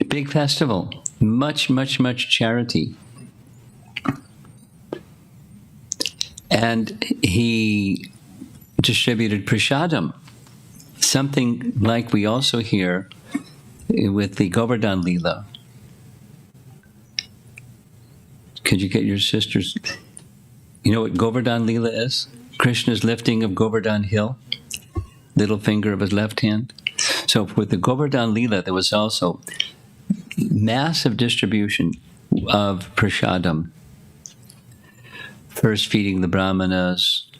Big festival. Much, much, much charity. And he distributed prasadam, something like we also hear with the Govardhan Lila. Could you get your sisters? You know what Govardhan Lila is? Krishna's lifting of Govardhan Hill, little finger of his left hand. So with the Govardhan Lila, there was also massive distribution of prasadam. First feeding the brahmanas,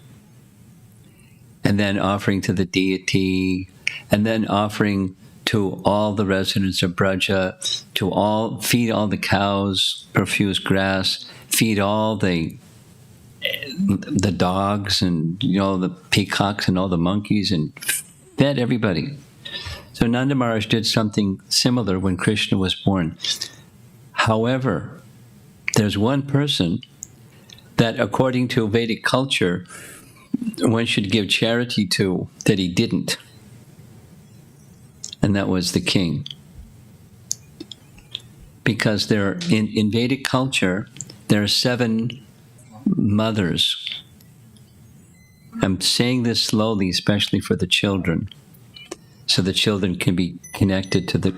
and then offering to the deity, and then offering to all the residents of Braja, feed all the cows, profuse grass, feed all the dogs and the peacocks and all the monkeys, and fed everybody. So Nanda Maharaj did something similar when Krishna was born. However, there's one person that, according to Vedic culture, one should give charity to that he didn't. And that was the king. Because in Vedic culture, there are 7 mothers. I'm saying this slowly, especially for the children, so the children can be connected to the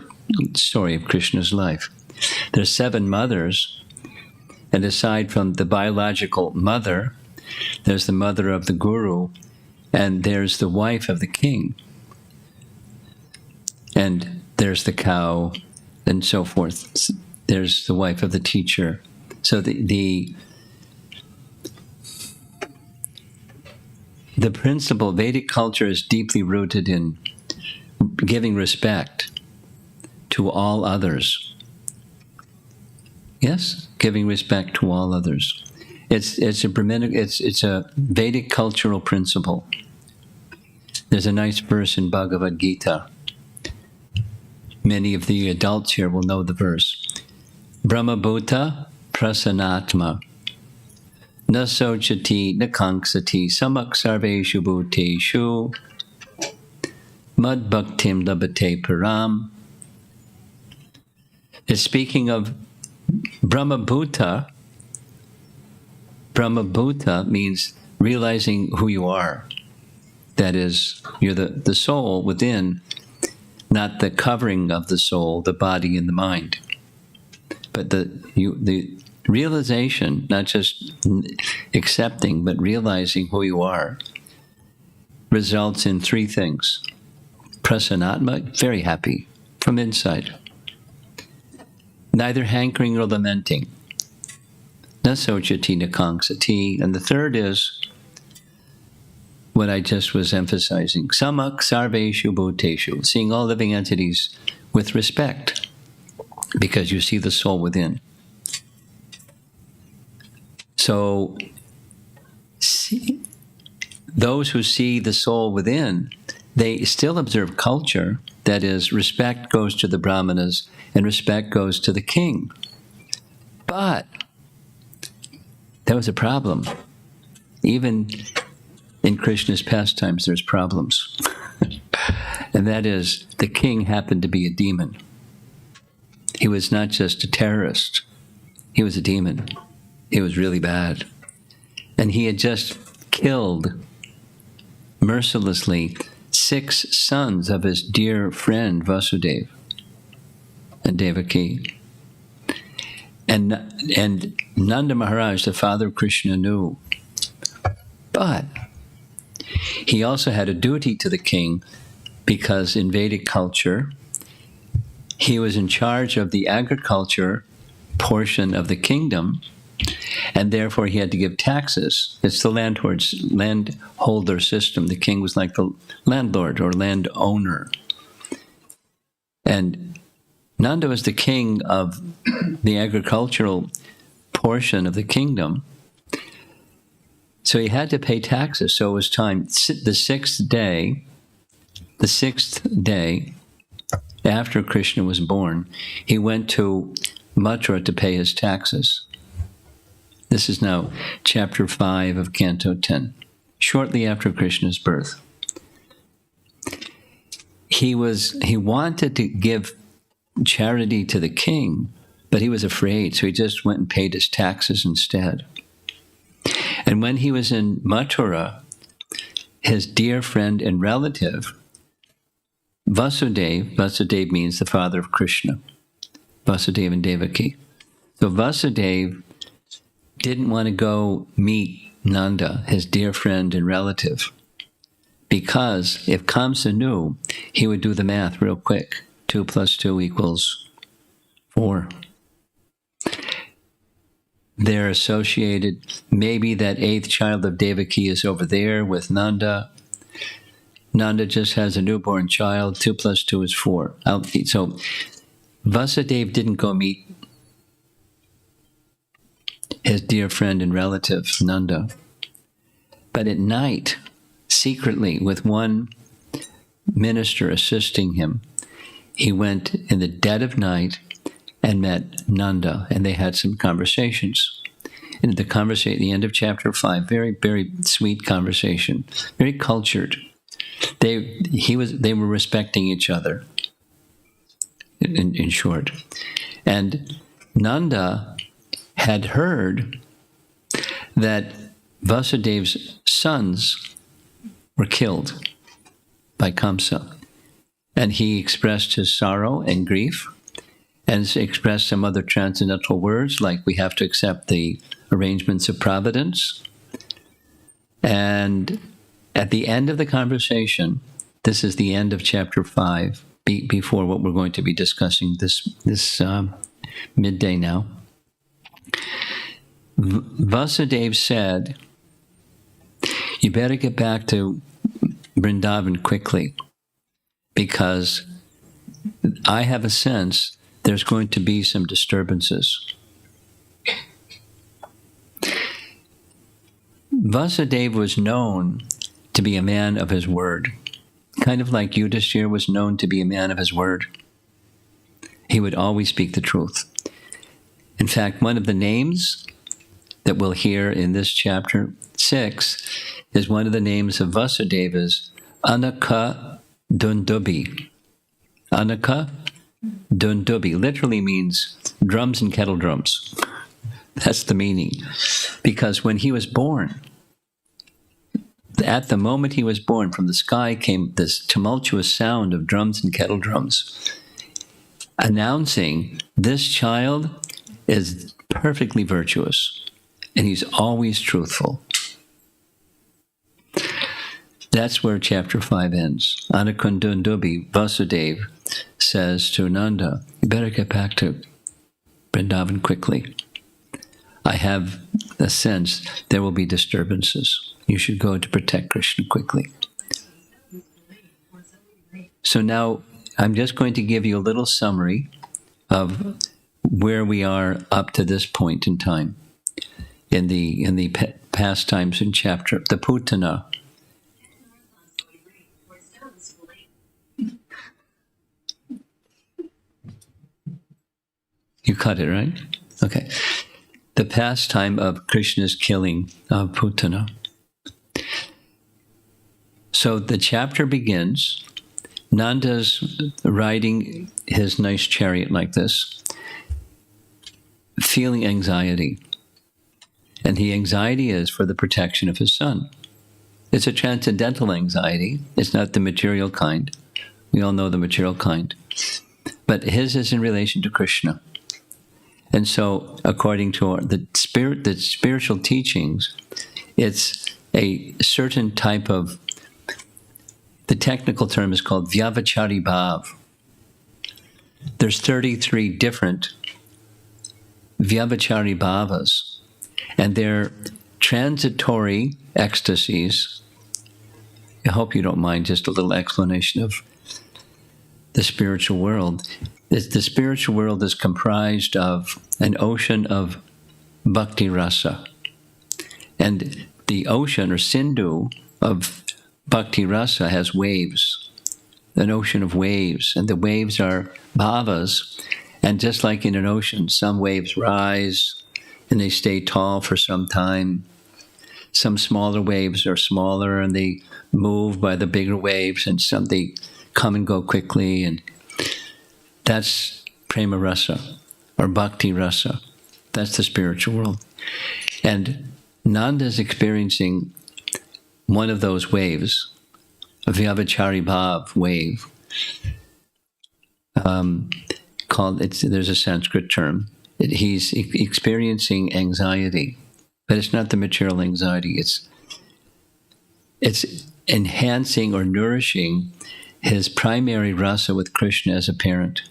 story of Krishna's life. There are 7 mothers, and aside from the biological mother, there's the mother of the guru, and there's the wife of the king. And there's the cow, and so forth. There's the wife of the teacher. So the principle, Vedic culture is deeply rooted in giving respect to all others. Yes, giving respect to all others. It's a Vedic cultural principle. There's a nice verse in Bhagavad Gita. Many of the adults here will know the verse. Brahma Bhuta Prasanatma Na Sochati Na Kanksati Samak Sarveshu Bhuteshu Mad Bhaktim Labhate Param. It's speaking of Brahma Bhuta. Brahma Bhuta means realizing who you are. That is, you're the soul within, not the covering of the soul, the body and the mind. But the realization, not just accepting, but realizing who you are, results in 3 things. Prasanatma, very happy, from inside. Neither hankering or lamenting. Na sochati na kanksati. And the third is what I just was emphasizing. Samak sarveshu bhuteshu. Seeing all living entities with respect, because you see the soul within. So, those who see the soul within, they still observe culture. That is, respect goes to the brahmanas and respect goes to the king. But there was a problem. Even in Krishna's pastimes, there's problems. And that is, the king happened to be a demon. He was not just a terrorist. He was a demon. He was really bad. And he had just killed, mercilessly, 6 sons of his dear friend Vasudeva and Devaki. And Nanda Maharaj, the father of Krishna, knew. But he also had a duty to the king, because in Vedic culture, he was in charge of the agriculture portion of the kingdom, and therefore he had to give taxes. It's the landholder system. The king was like the landlord or landowner. And Nanda was the king of the agricultural portion of the kingdom. So he had to pay taxes. So it was time. The sixth day after Krishna was born, he went to Mathura to pay his taxes. This is now chapter 5 of Canto 10, shortly after Krishna's birth. he wanted to give charity to the king, but he was afraid, so he just went and paid his taxes instead. And when he was in Mathura, his dear friend and relative, Vasudeva means the father of Krishna, Vasudeva and Devaki. So Vasudeva didn't want to go meet Nanda, his dear friend and relative, because if Kamsa knew, he would do the math real quick. 2 + 2 = 4. They're associated. Maybe that 8th child of Devaki is over there with Nanda. Nanda just has a newborn child. 2 + 2 = 4. So Vasudeva didn't go meet his dear friend and relative, Nanda. But at night, secretly, with one minister assisting him, he went in the dead of night and met Nanda, and they had some conversations. And at the end of chapter 5, very, very sweet conversation, very cultured. They were respecting each other, in short. And Nanda had heard that Vasudeva's sons were killed by Kamsa. And he expressed his sorrow and grief, and expressed some other transcendental words, like we have to accept the arrangements of providence. And at the end of the conversation, this is the end of chapter 5, before what we're going to be discussing this midday now. Vasudeva said, "You better get back to Vrindavan quickly, because I have a sense there's going to be some disturbances." Vasudeva was known to be a man of his word, kind of like Yudhishthira was known to be a man of his word. He would always speak the truth. In fact, one of the names that we'll hear in this chapter 6 is one of the names of Vasudeva's, Anaka Dundubi. Anaka Dundubi literally means drums and kettle drums. That's the meaning. Because when he was born, at the moment he was born, from the sky came this tumultuous sound of drums and kettle drums, announcing this child is perfectly virtuous, and he's always truthful. That's where chapter 5 ends. Anakundundubi, Vasudeva says to Nanda, "You better get back to Vrindavan quickly. I have a sense there will be disturbances. You should go to protect Krishna quickly." So now I'm just going to give you a little summary of where we are up to this point in time in the pastimes in chapter, the Putana. You cut it, right? Okay. The pastime of Krishna's killing of Putana. So the chapter begins. Nanda's riding his nice chariot like this, feeling anxiety. And the anxiety is for the protection of his son. It's a transcendental anxiety. It's not the material kind. We all know the material kind. But his is in relation to Krishna. And so, according to the spiritual teachings, it's a certain type of, the technical term is called vyavachari bhav. There's 33 different vyavachari bhavas, and they're transitory ecstasies. I hope you don't mind just a little explanation of the spiritual world. The spiritual world is comprised of an ocean of bhakti rasa. And the ocean, or sindhu, of bhakti rasa has waves, an ocean of waves. And the waves are bhavas. And just like in an ocean, some waves rise and they stay tall for some time. Some smaller waves are smaller and they move by the bigger waves, and some they come and go quickly, and that's prema rasa or bhakti rasa. That's the spiritual world. And Nanda is experiencing one of those waves, a vyavachari bhav wave, there's a Sanskrit term. He's experiencing anxiety, but it's not the material anxiety. It's enhancing or nourishing his primary rasa with Krishna as a parent.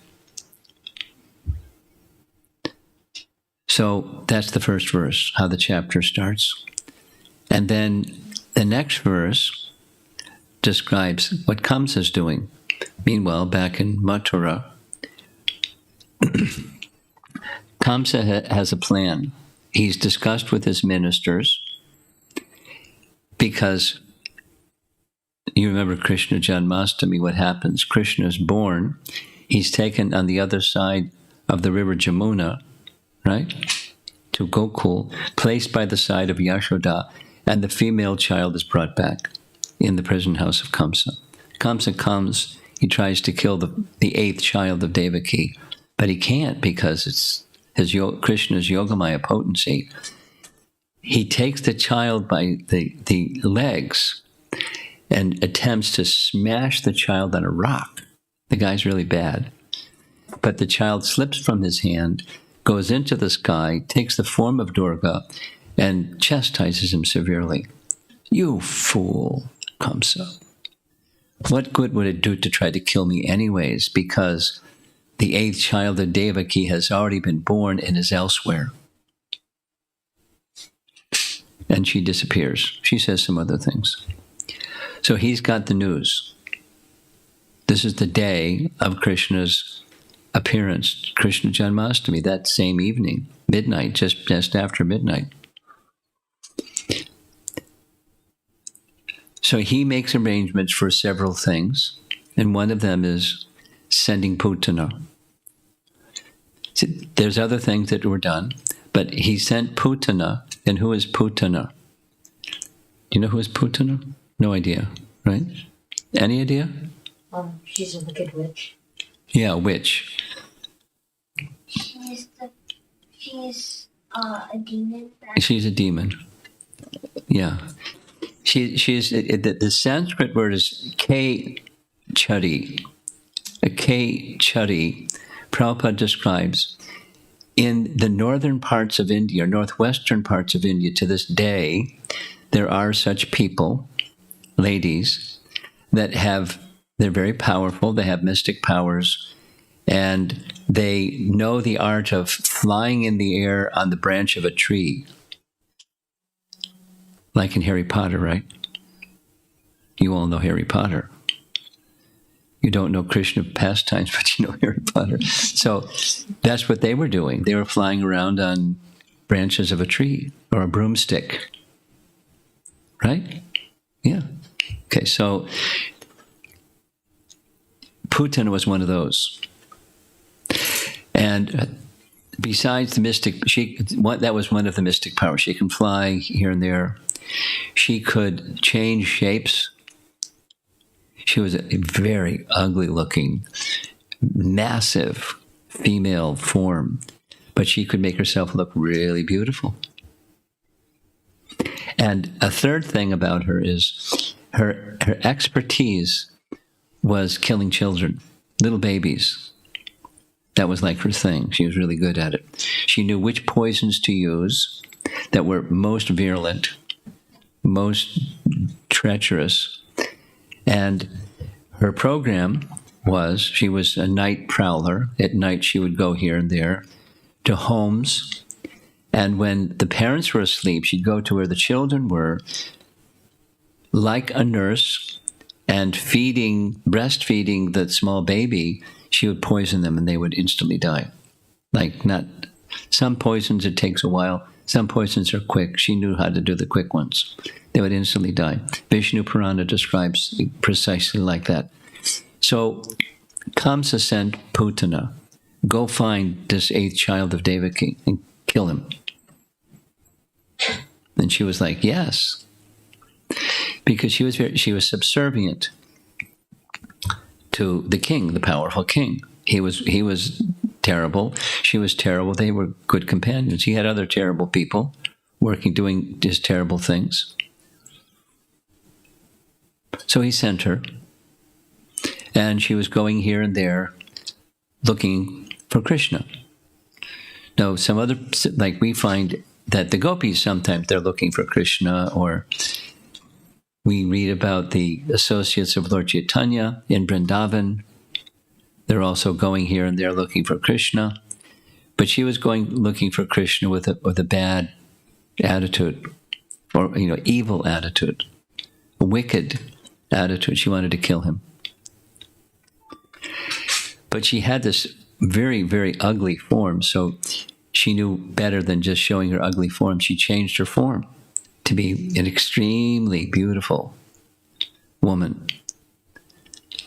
So that's the first verse, how the chapter starts. And then the next verse describes what Kamsa's doing. Meanwhile, back in Mathura, Kamsa has a plan. He's discussed with his ministers because you remember Krishna Janmastami, what happens? Krishna is born. He's taken on the other side of the river Jamuna, right, to Gokul, placed by the side of Yashoda, and the female child is brought back in the prison house of Kamsa. Kamsa comes, he tries to kill the eighth child of Devaki, but he can't because it's Krishna's Yogamaya potency. He takes the child by the legs and attempts to smash the child on a rock. The guy's really bad. But the child slips from his hand, goes into the sky, takes the form of Durga, and chastises him severely. You fool, Kamsa. What good would it do to try to kill me anyways? Because the eighth child of Devaki has already been born and is elsewhere. And she disappears. She says some other things. So he's got the news. This is the day of Krishna's appearance, Krishna Janmastami, that same evening, midnight, just after midnight. So he makes arrangements for several things, and one of them is sending Putana. See, there's other things that were done, but he sent Putana. And who is Putana? Do you know who is Putana? No idea, right? Any idea? She's a wicked witch. Yeah, witch. She's a demon. She's a demon. Yeah. She's the Sanskrit word is K-chari. A K-chari, Prabhupada describes, in the northern parts of India, or northwestern parts of India to this day, there are such people, ladies, they're very powerful, they have mystic powers, and they know the art of flying in the air on the branch of a tree. Like in Harry Potter, right? You all know Harry Potter. You don't know Krishna pastimes, but you know Harry Potter. So that's what they were doing. They were flying around on branches of a tree or a broomstick. Right? Yeah. Okay, so Putana was one of those. And besides the mystic, that was one of the mystic powers. She can fly here and there. She could change shapes. She was a very ugly-looking, massive female form, but she could make herself look really beautiful. And a third thing about her is her expertise was killing children, little babies. That was like her thing. She was really good at it. She knew which poisons to use that were most virulent, most treacherous. And her program was, she was a night prowler. At night she would go here and there to homes. And when the parents were asleep, she'd go to where the children were, like a nurse, and breastfeeding the small baby, she would poison them and they would instantly die. Some poisons, it takes a while. Some poisons are quick. She knew how to do the quick ones. They would instantly die. Vishnu Purana describes precisely like that. So Kamsa sent Putana, go find this eighth child of Devaki and kill him. And she was like, yes. Because she was subservient to the king, the powerful king. He was terrible. She was terrible. They were good companions. He had other terrible people doing just terrible things. So he sent her, and she was going here and there looking for Krishna. Now, some other, like we find that the gopis, sometimes they're looking for Krishna, or we read about the associates of Lord Chaitanya in Vrindavan. They're also going here and there looking for Krishna. But she was looking for Krishna with a bad attitude, or evil attitude, a wicked attitude. She wanted to kill him. But she had this very, very ugly form, so she knew better than just showing her ugly form. She changed her form to be an extremely beautiful woman.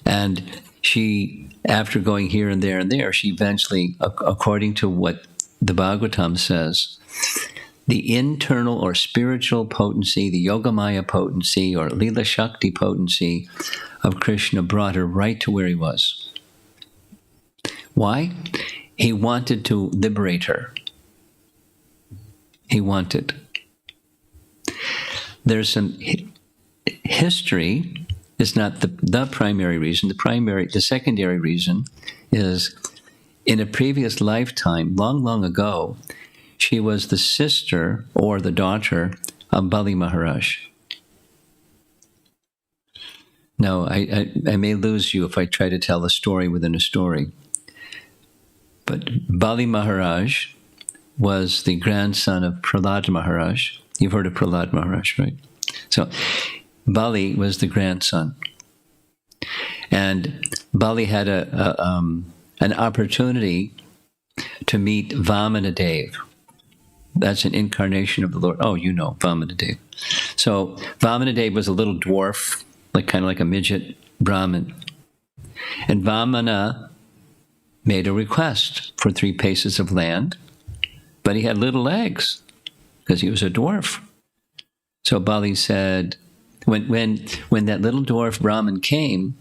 And she, after going here and there, she eventually, according to what the Bhagavatam says, the internal or spiritual potency, the Yogamaya potency or Lila Shakti potency of Krishna brought her right to where he was. Why? He wanted to liberate her. He wanted. There's some history. It's not the primary reason. The secondary reason is in a previous lifetime, long, long ago, she was the sister or the daughter of Bali Maharaj. Now, I may lose you if I try to tell a story within a story. But Bali Maharaj was the grandson of Prahlad Maharaj. You've heard of Prahlad Maharaj, right? So Bali was the grandson. And Bali had an opportunity to meet Vamanadev. That's an incarnation of the Lord. Oh, you know Vamanadev. So Vamanadev was a little dwarf, kind of like a midget Brahmin. And Vamana made a request for 3 paces of land, but he had little legs because he was a dwarf. So Bali said, when that little dwarf Brahmin came,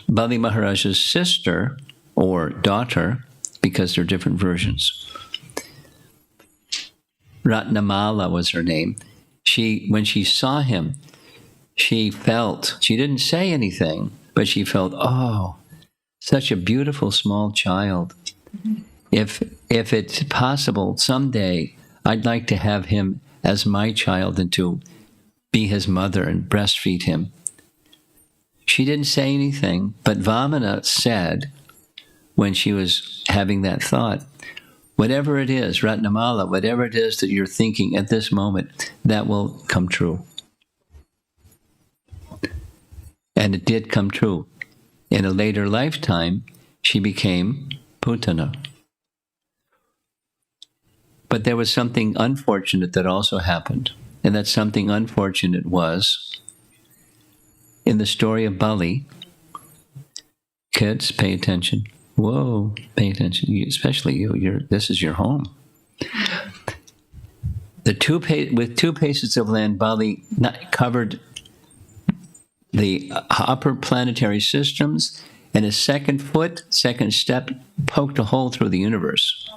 Bali Maharaj's sister or daughter, because they're different versions, Ratnamala was her name. When she saw him, she didn't say anything, but she felt, oh, such a beautiful small child. If it's possible, someday I'd like to have him as my child and to be his mother and breastfeed him. She didn't say anything, but Vamana said, when she was having that thought, whatever it is, Ratnamala, whatever it is that you're thinking at this moment, that will come true. And it did come true. In a later lifetime, she became Putana. But there was something unfortunate that also happened. And that something unfortunate was, in the story of Bali, kids, pay attention. Whoa, pay attention. Especially you. This is your home. With 2 paces of land, Bali covered the upper planetary systems, and his second step, poked a hole through the universe.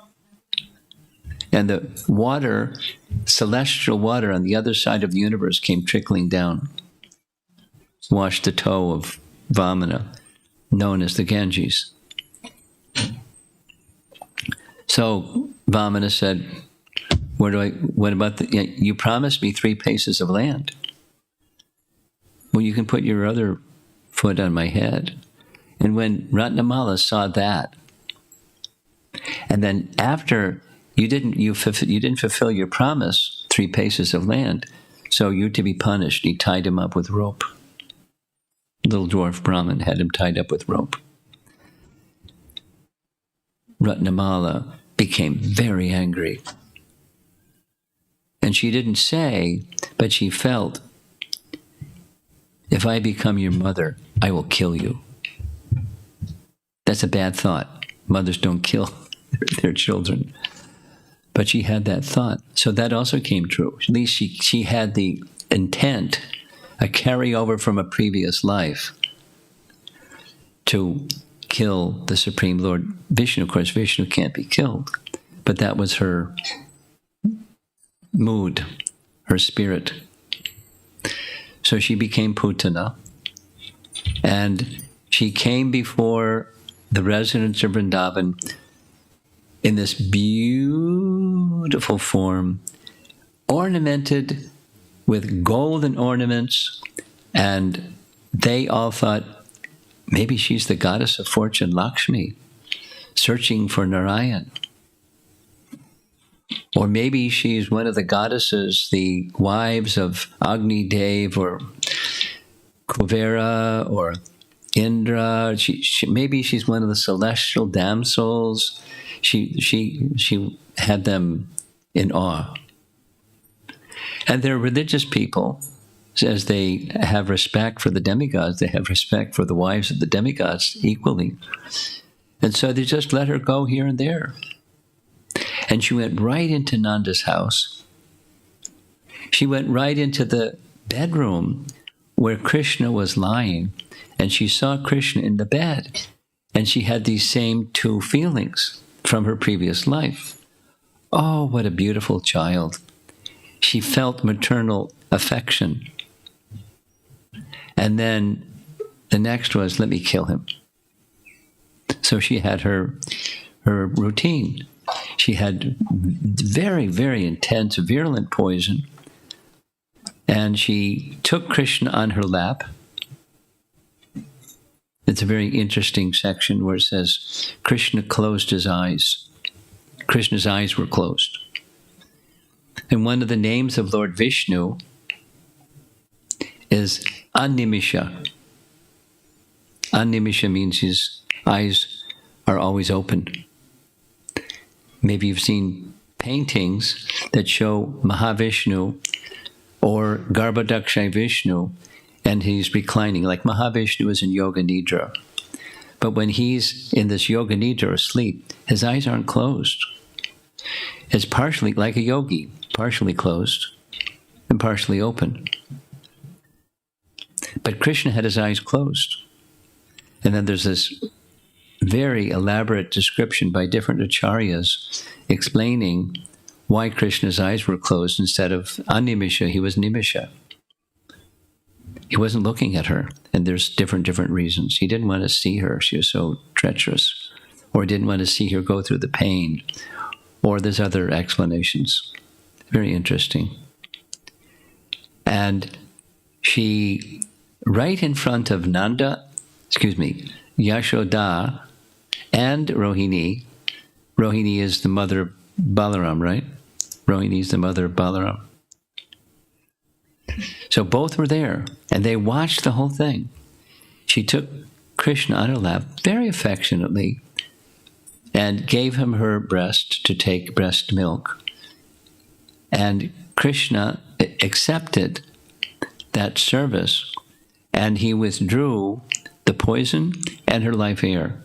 And the water, celestial water on the other side of the universe came trickling down, washed the toe of Vamana, known as the Ganges. So Vamana said, what about you promised me 3 paces of land. Well, you can put your other foot on my head. And when Ratnamala saw that, and then after you didn't fulfill your promise, 3 paces of land, so you're to be punished. He tied him up with rope. Little dwarf Brahmin had him tied up with rope. Ratnamala became very angry. And she didn't say, but she felt, if I become your mother, I will kill you. That's a bad thought. Mothers don't kill their children. But she had that thought. So that also came true. At least she had the intent, a carryover from a previous life, to kill the Supreme Lord Vishnu. Of course, Vishnu can't be killed, but that was her mood, her spirit. So she became Putana, and she came before the residents of Vrindavan in this beautiful form, ornamented with golden ornaments, and they all thought, maybe she's the goddess of fortune, Lakshmi, searching for Narayan. Or maybe she's one of the goddesses, the wives of Agni Dev or Kuvera or Indra. Maybe she's one of the celestial damsels. She had them in awe. And they're religious people. As they have respect for the demigods, they have respect for the wives of the demigods equally. And so they just let her go here and there. And she went right into Nanda's house. She went right into the bedroom where Krishna was lying, and she saw Krishna in the bed. And she had these same two feelings from her previous life. Oh, what a beautiful child. She felt maternal affection. And then the next was, let me kill him. So she had her routine. She had very, very intense, virulent poison. And she took Krishna on her lap. It's a very interesting section where it says, Krishna closed his eyes. Krishna's eyes were closed. And one of the names of Lord Vishnu is Animisha. Animisha means his eyes are always open. Maybe you've seen paintings that show Mahavishnu or Garbhodakshay Vishnu, and he's reclining, like Mahavishnu is in Yoga Nidra. But when he's in this Yoga Nidra, or sleep, his eyes aren't closed. It's partially like a yogi, partially closed and partially open. But Krishna had his eyes closed. And then there's this very elaborate description by different acharyas explaining why Krishna's eyes were closed instead of animisha. He was nimisha. He wasn't looking at her, and there's different reasons. He didn't want to see her. She was so treacherous. Or he didn't want to see her go through the pain. Or there's other explanations. Very interesting. And she, right in front of Yashoda and Rohini. Rohini is the mother of Balaram, right? Rohini is the mother of Balaram. So both were there, and they watched the whole thing. She took Krishna on her lap very affectionately and gave him her breast to take breast milk. And Krishna accepted that service, and he withdrew the poison and her life air.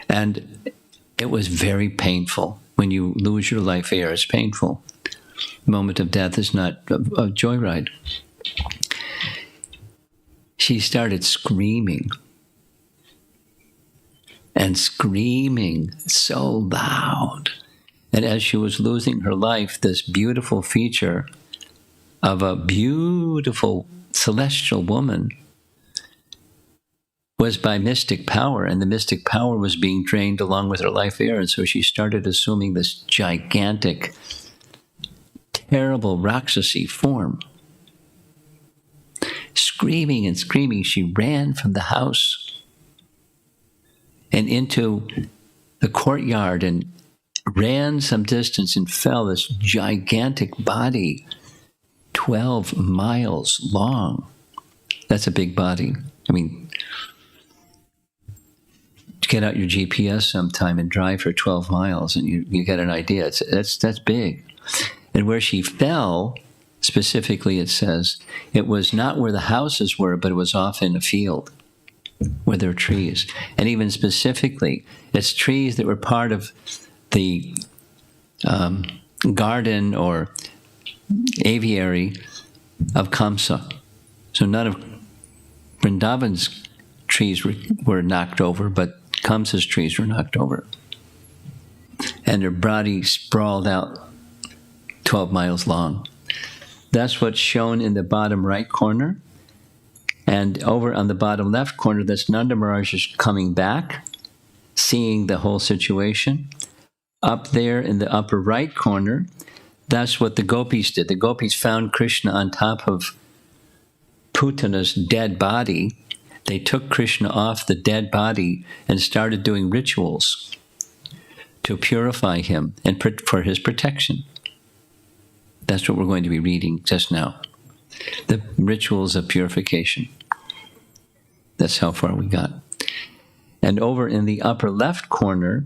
And it was very painful. When you lose your life air, it's painful. The moment of death is not a joyride. She started screaming. And screaming so loud. And as she was losing her life, this beautiful feature of a beautiful celestial woman was by mystic power, and the mystic power was being drained along with her life air, and so she started assuming this gigantic, terrible Rakshasi form. Screaming and screaming, she ran from the house and into the courtyard and ran some distance and fell, this gigantic body, 12 miles long. That's a big body. I mean, get out your GPS sometime and drive for 12 miles and you get an idea. That's big. And where she fell, specifically it says, it was not where the houses were, but it was off in a field where there were trees. And even specifically, it's trees that were part of the garden or aviary of Kamsa. So none of Vrindavan's trees were knocked over, but Kamsa's trees were knocked over. And her body sprawled out 12 miles long. That's what's shown in the bottom right corner. And over on the bottom left corner, that's Nanda Maharaja coming back, seeing the whole situation. Up there in the upper right corner, that's what the gopis did. The gopis found Krishna on top of Putana's dead body. They took Krishna off the dead body and started doing rituals to purify him and for his protection. That's what we're going to be reading just now. The rituals of purification. That's how far we got. And over in the upper left corner,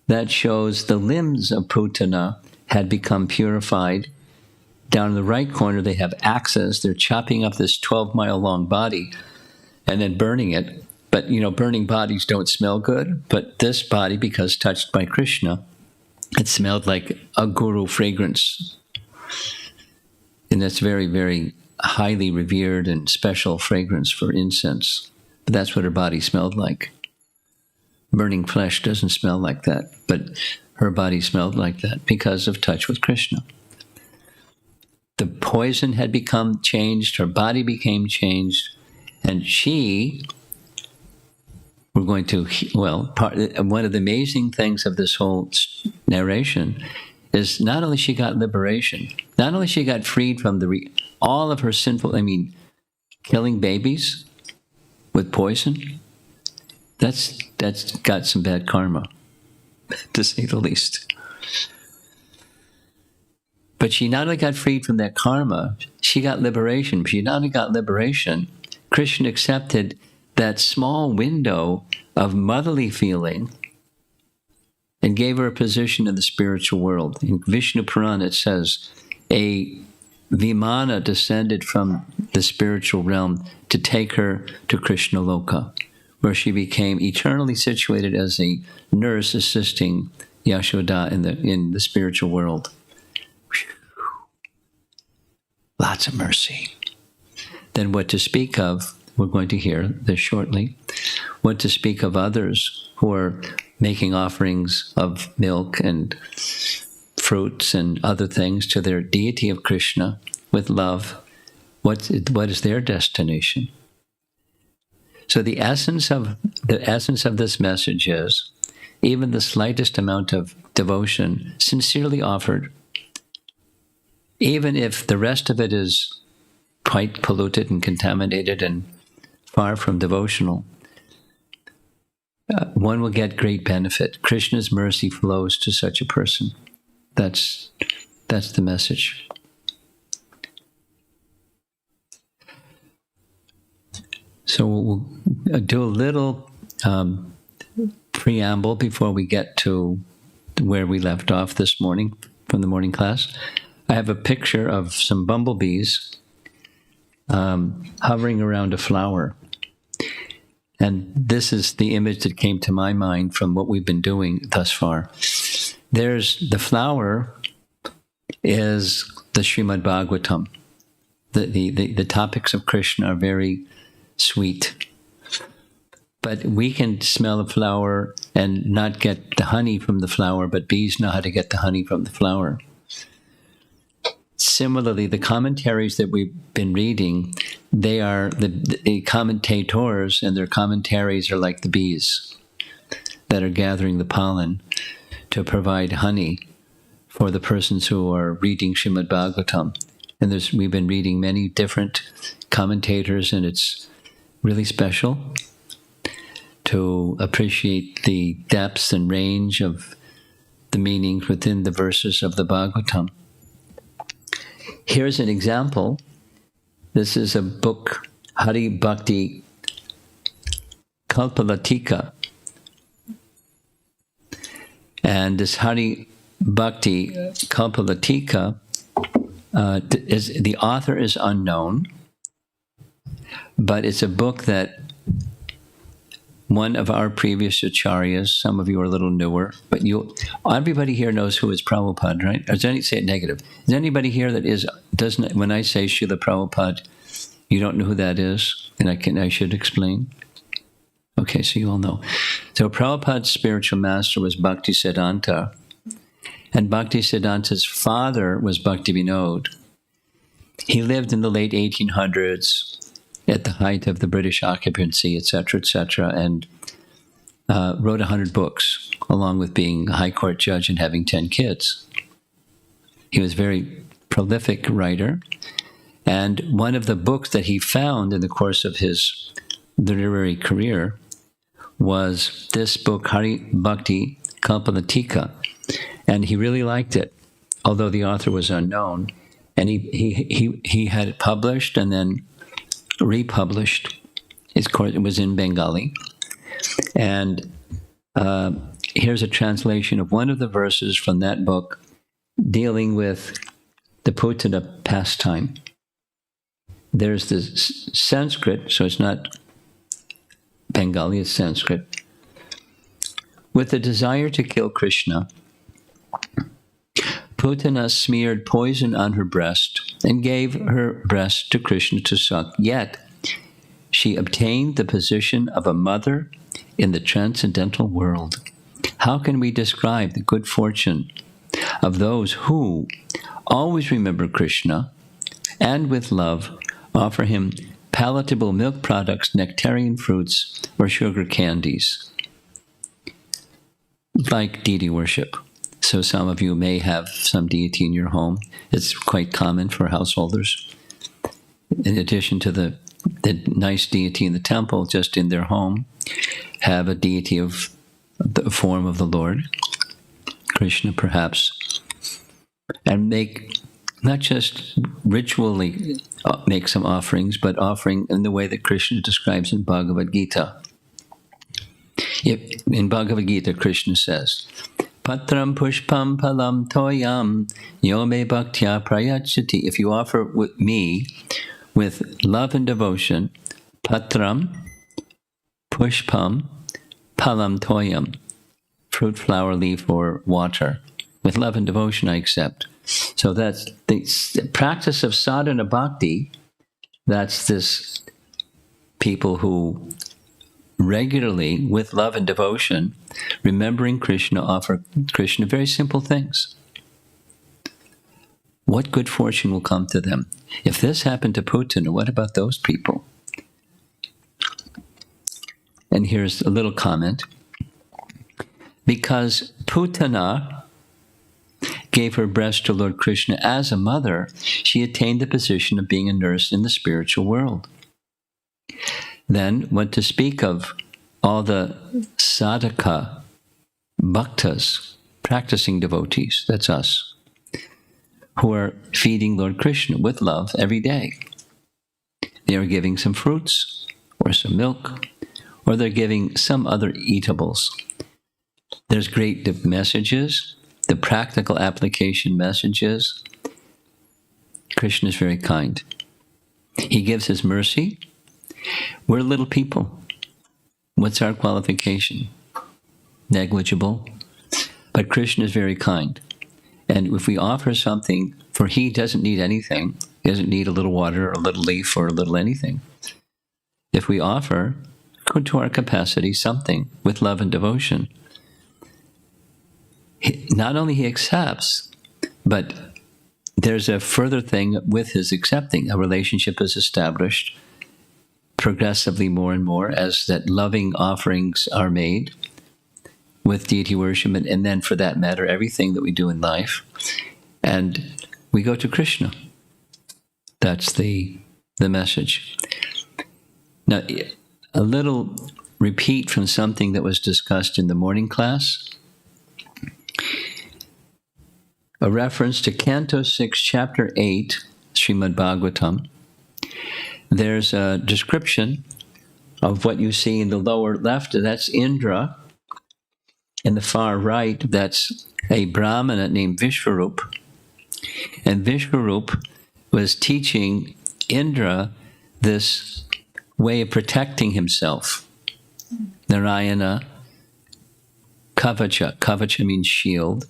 that shows the limbs of Putana had become purified. Down in the right corner, they have axes. They're chopping up this 12-mile-long body and then burning it. But, burning bodies don't smell good. But this body, because touched by Krishna, it smelled like a guru fragrance. And that's very, very highly revered and special fragrance for incense. But that's what her body smelled like. Burning flesh doesn't smell like that, but her body smelled like that because of touch with Krishna. The poison had become changed, her body became changed, and one of the amazing things of this whole narration is not only she got liberation, not only she got freed from all of her sinful, killing babies with poison, that's got some bad karma, to say the least. But she not only got freed from that karma, she got liberation. She not only got liberation, Krishna accepted that small window of motherly feeling and gave her a position in the spiritual world. In Vishnu Purana it says, a Vimana descended from the spiritual realm to take her to Krishna Loka, where she became eternally situated as a nurse assisting Yashoda in the spiritual world. Whew. Lots of mercy. Then what to speak of, we're going to hear this shortly, what to speak of others who are making offerings of milk and fruits and other things to their deity of Krishna with love. What is their destination? So the essence of this message is, even the slightest amount of devotion sincerely offered, even if the rest of it is quite polluted and contaminated and far from devotional, one will get great benefit. Krishna's mercy flows to such a person. That's the message. So we'll do a little preamble before we get to where we left off this morning from the morning class. I have a picture of some bumblebees hovering around a flower. And this is the image that came to my mind from what we've been doing thus far. The flower is the Srimad Bhagavatam. The topics of Krishna are very sweet. But we can smell a flower and not get the honey from the flower, but bees know how to get the honey from the flower. Similarly, the commentaries that we've been reading, they are the commentators, and their commentaries are like the bees that are gathering the pollen to provide honey for the persons who are reading Srimad Bhagavatam. And we've been reading many different commentators, and it's really special to appreciate the depths and range of the meanings within the verses of the Bhagavatam. Here's an example. This is a book, Hari Bhakti Kalpalatika. And this Hari Bhakti Kalpalatika, the author is unknown, but it's a book that one of our previous acharyas, some of you are a little newer, but everybody here knows who is Prabhupada, right? Or say it negative. Is anybody here that doesn't, when I say Srila Prabhupada, you don't know who that is? And I should explain? Okay, so you all know. So Prabhupada's spiritual master was Bhaktisiddhanta, and Bhaktisiddhanta's father was Bhaktivinoda. He lived in the late 1800s at the height of the British occupancy, etc., and wrote 100 books, along with being a high court judge and having 10 kids. He was a very prolific writer, and one of the books that he found in the course of his literary career was this book, Hari Bhakti Kalpanatika, and he really liked it, although the author was unknown. And he had it published and then republished. It was in Bengali. And here's a translation of one of the verses from that book dealing with the Putana pastime. There's the Sanskrit, so it's not Bengali, it's Sanskrit. With the desire to kill Krishna, Putana smeared poison on her breast and gave her breast to Krishna to suck. Yet, she obtained the position of a mother in the transcendental world. How can we describe the good fortune of those who always remember Krishna and with love offer him palatable milk products, nectarian fruits, or sugar candies, like deity worship? So some of you may have some deity in your home. It's quite common for householders. In addition to the nice deity in the temple, just in their home, have a deity of the form of the Lord, Krishna perhaps, and make, not just ritually make some offerings, but offering in the way that Krishna describes in Bhagavad Gita. In Bhagavad Gita, Krishna says, Patram pushpam palam toyam yome bhaktya prayachati. If you offer with me with love and devotion, patram pushpam palam toyam, fruit, flower, leaf, or water, with love and devotion I accept. So that's the practice of sadhana bhakti. That's this people who regularly, with love and devotion, remembering Krishna, offer Krishna very simple things. What good fortune will come to them? If this happened to Putana, what about those people? And here's a little comment. Because Putana gave her breast to Lord Krishna as a mother, she attained the position of being a nurse in the spiritual world. Then, what to speak of all the sadhaka, bhaktas, practicing devotees, that's us, who are feeding Lord Krishna with love every day. They are giving some fruits, or some milk, or they're giving some other eatables. There's great messages, the practical application messages. Krishna is very kind. He gives his mercy. We're little people. What's our qualification? Negligible. But Krishna is very kind. And if we offer something, for he doesn't need anything, he doesn't need a little water or a little leaf or a little anything. If we offer, to our capacity, something with love and devotion, not only he accepts, but there's a further thing with his accepting. A relationship is established progressively more and more as that loving offerings are made with deity worship, and then for that matter, everything that we do in life. And we go to Krishna. That's the message. Now, a little repeat from something that was discussed in the morning class. A reference to Canto 6, Chapter 8, Srimad Bhagavatam. There's a description of what you see in the lower left. That's Indra. In the far right, that's a Brahmana named Vishwarup. And Vishwarup was teaching Indra this way of protecting himself. Narayana Kavacha. Kavacha means shield.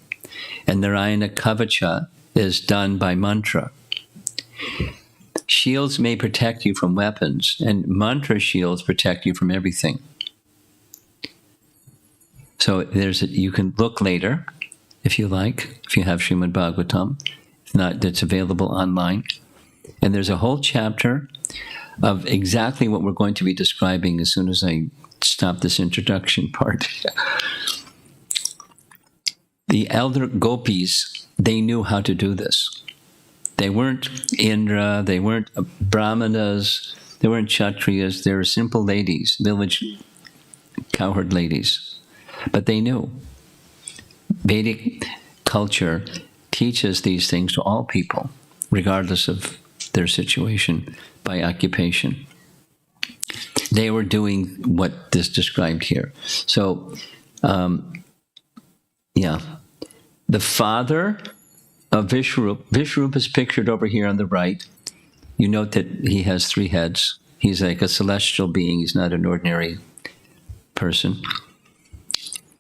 And Narayana Kavacha is done by mantra. Shields may protect you from weapons, and mantra shields protect you from everything. So you can look later, if you like, if you have Srimad Bhagavatam. If not, it's available online. And there's a whole chapter of exactly what we're going to be describing as soon as I stop this introduction part. The elder gopis, they knew how to do this. They weren't Indra, they weren't brahmanas, they weren't kshatriyas, they were simple ladies, village cowherd ladies. But they knew. Vedic culture teaches these things to all people, regardless of their situation, by occupation. They were doing what is described here. So, the father of Vishwarupa is pictured over here on the right. You note that he has 3 heads. He's like a celestial being. He's not an ordinary person.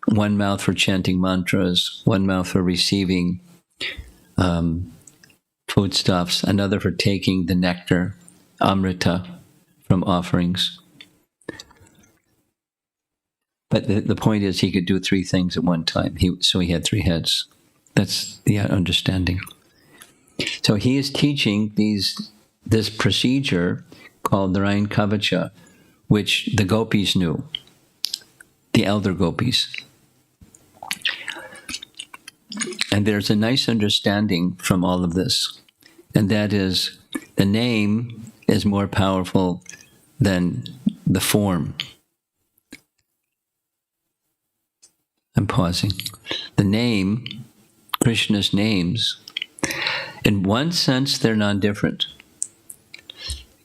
1 mouth for chanting mantras, 1 mouth for receiving foodstuffs, another for taking the nectar, amrita, from offerings. But the point is, he could do 3 things at one time. So he had 3 heads. That's the understanding. So he is teaching this procedure called Narayan Kavacha, which the gopis knew, the elder gopis. And there's a nice understanding from all of this, and that is the name is more powerful than the form. I'm pausing. The name, Krishna's names, in one sense, they're non-different.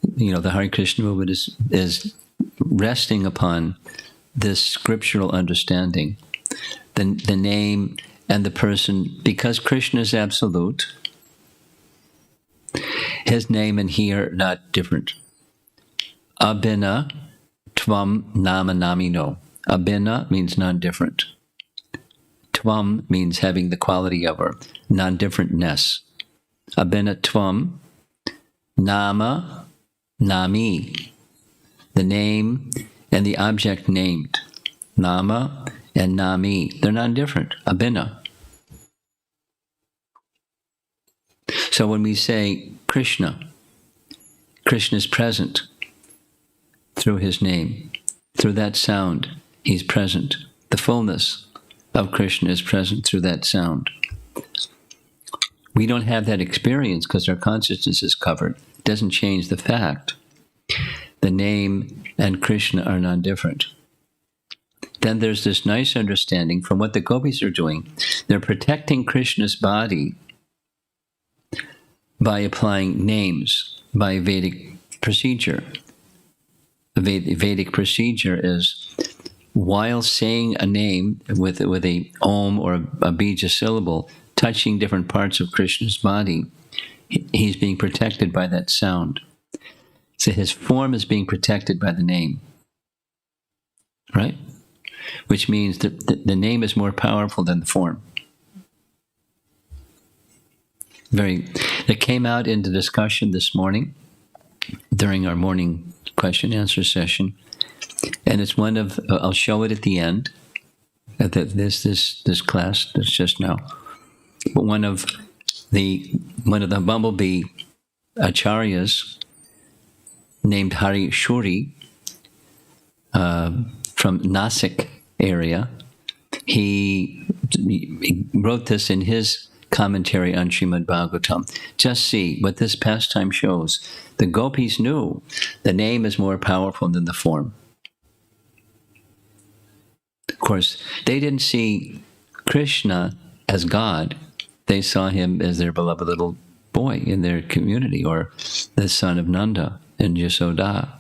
The Hare Krishna movement is resting upon this scriptural understanding. The name and the person, because Krishna is absolute, his name and he are not different. Abhinna tvam nama namino. Abhinna means non-different. Tvam means having the quality of or non-differentness. Abhinna tvam nama nami. The name and the object named. Nama and nami. They're non-different. Abhinna. So when we say Krishna, Krishna is present through his name. Through that sound, he's present. The fullness of Krishna is present through that sound. We don't have that experience because our consciousness is covered. It doesn't change the fact. The name and Krishna are non-different. Then there's this nice understanding from what the gopis are doing. They're protecting Krishna's body by applying names, by Vedic procedure. The Vedic procedure is, while saying a name with a om or a bija syllable, touching different parts of Krishna's body, he's being protected by that sound. So his form is being protected by the name, right? Which means that the name is more powerful than the form. That came out in the discussion this morning during our morning question-answer session, and it's one of I'll show it at the end at this class that's just now. But one of the bumblebee acharyas named Hari Shuri from Nasik area, he wrote this in his commentary on Srimad Bhagavatam. Just see what this pastime shows. The gopis knew the name is more powerful than the form. Of course, they didn't see Krishna as God. They saw him as their beloved little boy in their community, or the son of Nanda and Yasoda.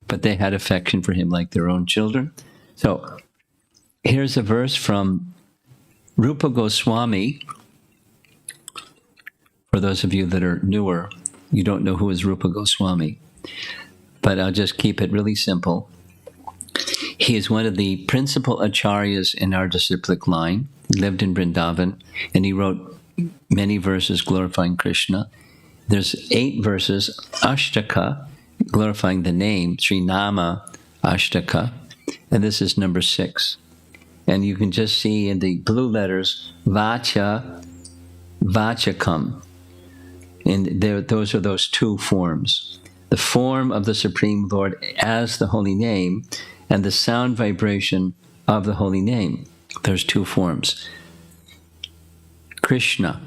But they had affection for him like their own children. So here's a verse from Rupa Goswami. For those of you that are newer, you don't know who is Rupa Goswami, but I'll just keep it really simple. He is one of the principal acharyas in our disciplic line. He lived in Vrindavan, and he wrote many verses glorifying Krishna. There's 8 verses, Ashtaka, glorifying the name, Sri Nama Ashtaka, and this is number 6. And you can just see in the blue letters, Vacha, Vachakam. And those are those two forms. The form of the Supreme Lord as the holy name, and the sound vibration of the holy name. There's two forms. Krishna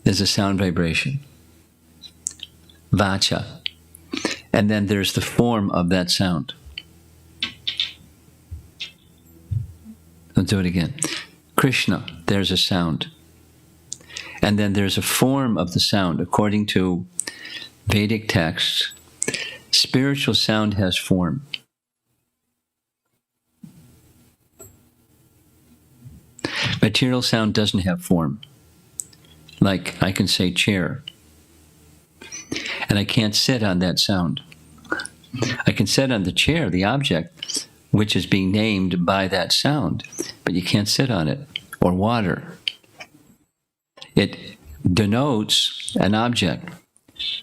is a sound vibration. Vacha. And then there's the form of that sound. I'll do it again. Krishna, there's a sound. And then there's a form of the sound. According to Vedic texts, spiritual sound has form. Material sound doesn't have form. Like, I can say chair, and I can't sit on that sound. I can sit on the chair, the object, which is being named by that sound, but you can't sit on it. Or water. It denotes an object,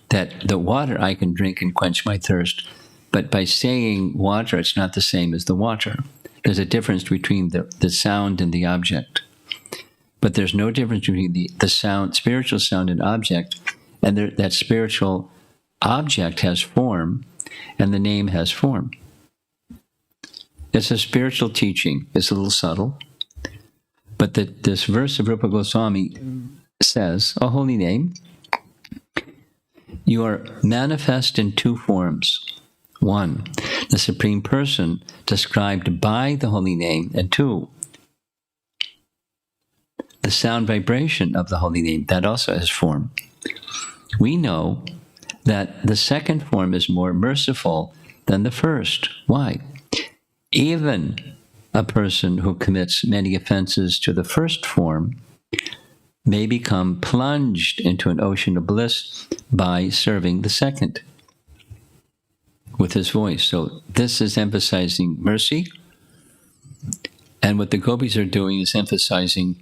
that the water I can drink and quench my thirst, but by saying water, it's not the same as the water. There's a difference between the sound and the object. But there's no difference between the sound, spiritual sound and object, and that spiritual object has form, and the name has form. It's a spiritual teaching. It's a little subtle. But this verse of Rupa Goswami says, O holy name, you are manifest in two forms. One, the Supreme Person described by the holy name, and two, the sound vibration of the holy name, that also has form. We know that the second form is more merciful than the first. Why? Even a person who commits many offenses to the first form may become plunged into an ocean of bliss by serving the second with his voice. So this is emphasizing mercy, and what the gopis are doing is emphasizing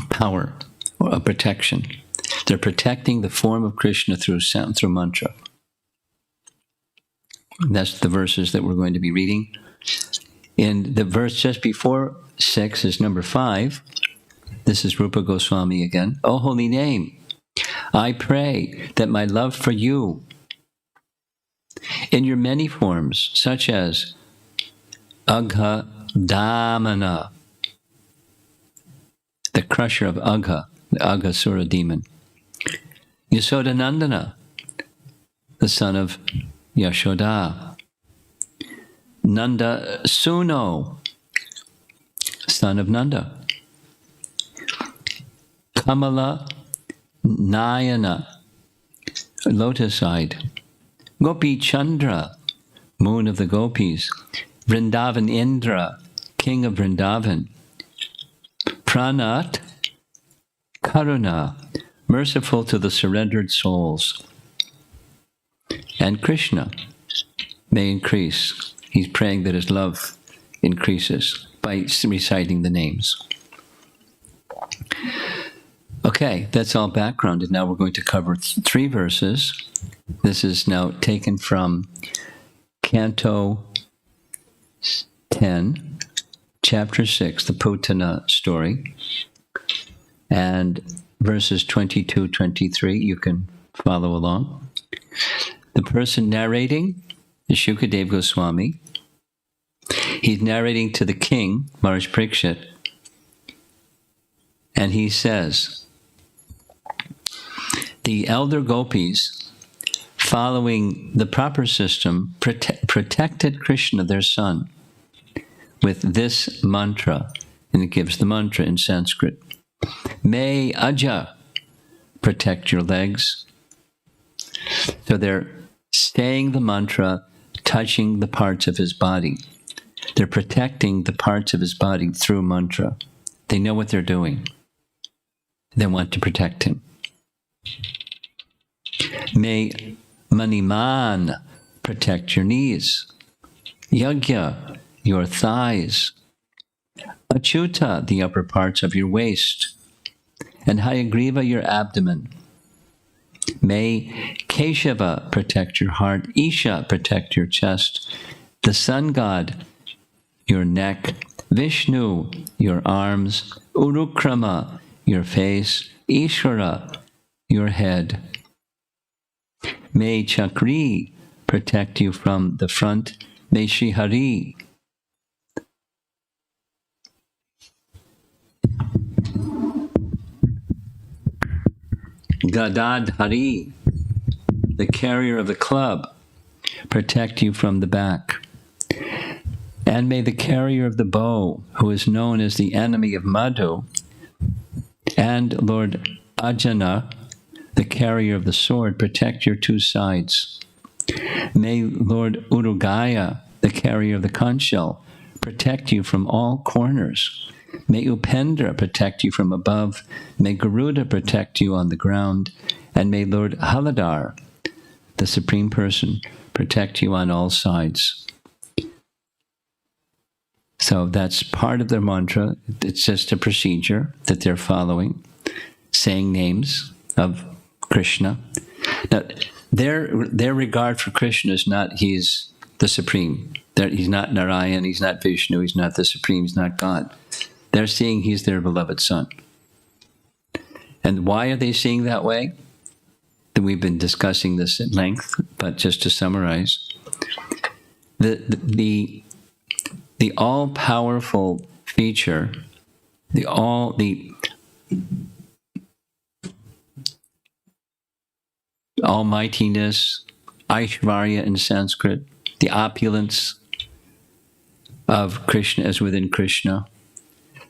power or protection. They're protecting the form of Krishna through sound, through mantra. That's the verses that we're going to be reading. In the verse just before 6 is number 5. This is Rupa Goswami again. O holy name, I pray that my love for you, in your many forms, such as Agha Damana, the crusher of Agha, the Aghasura demon, Yasodanandana, the son of Yashoda, Nanda Suno, son of Nanda, Kamala Nayana, lotus-eyed, Gopi Chandra, moon of the gopis, Vrindavan Indra, king of Vrindavan, Pranat Karuna, merciful to the surrendered souls, and Krishna may increase. He's praying that his love increases by reciting the names. Okay, that's all background, and now we're going to cover 3 verses. This is now taken from Canto 10, Chapter 6, the Putana story, and verses 22, 23. You can follow along. The person narrating is Shukadeva Goswami. He's narrating to the king, Maharaj Parikshit, and he says, the elder gopis, following the proper system, protected Krishna, their son, with this mantra, and it gives the mantra in Sanskrit. May Aja protect your legs. So they're saying the mantra, touching the parts of his body. They're protecting the parts of his body through mantra. They know what they're doing. They want to protect him. May Maniman protect your knees. Yagya, your thighs. Achyuta, the upper parts of your waist. And Hayagriva, your abdomen. May Keshava protect your heart. Isha protect your chest. The sun god, your neck. Vishnu, your arms, Urukrama, your face, Ishvara, your head. May Chakri protect you from the front. May Shihari Gadadhari, the carrier of the club, protect you from the back. And may the carrier of the bow, who is known as the enemy of Madhu, and Lord Ajana, the carrier of the sword, protect your two sides. May Lord Urugaya, the carrier of the conch shell, protect you from all corners. May Upendra protect you from above. May Garuda protect you on the ground. And may Lord Haladar, the Supreme Person, protect you on all sides. So that's part of their mantra. It's just a procedure that they're following, saying names of Krishna. Now, their regard for Krishna is not he's the Supreme. He's not Narayan, he's not Vishnu, he's not the Supreme, he's not God. They're seeing he's their beloved son. And why are they seeing that way? We've been discussing this at length, but just to summarize, the all-powerful feature, the almightiness, Aishvarya in Sanskrit, the opulence of Krishna is within Krishna.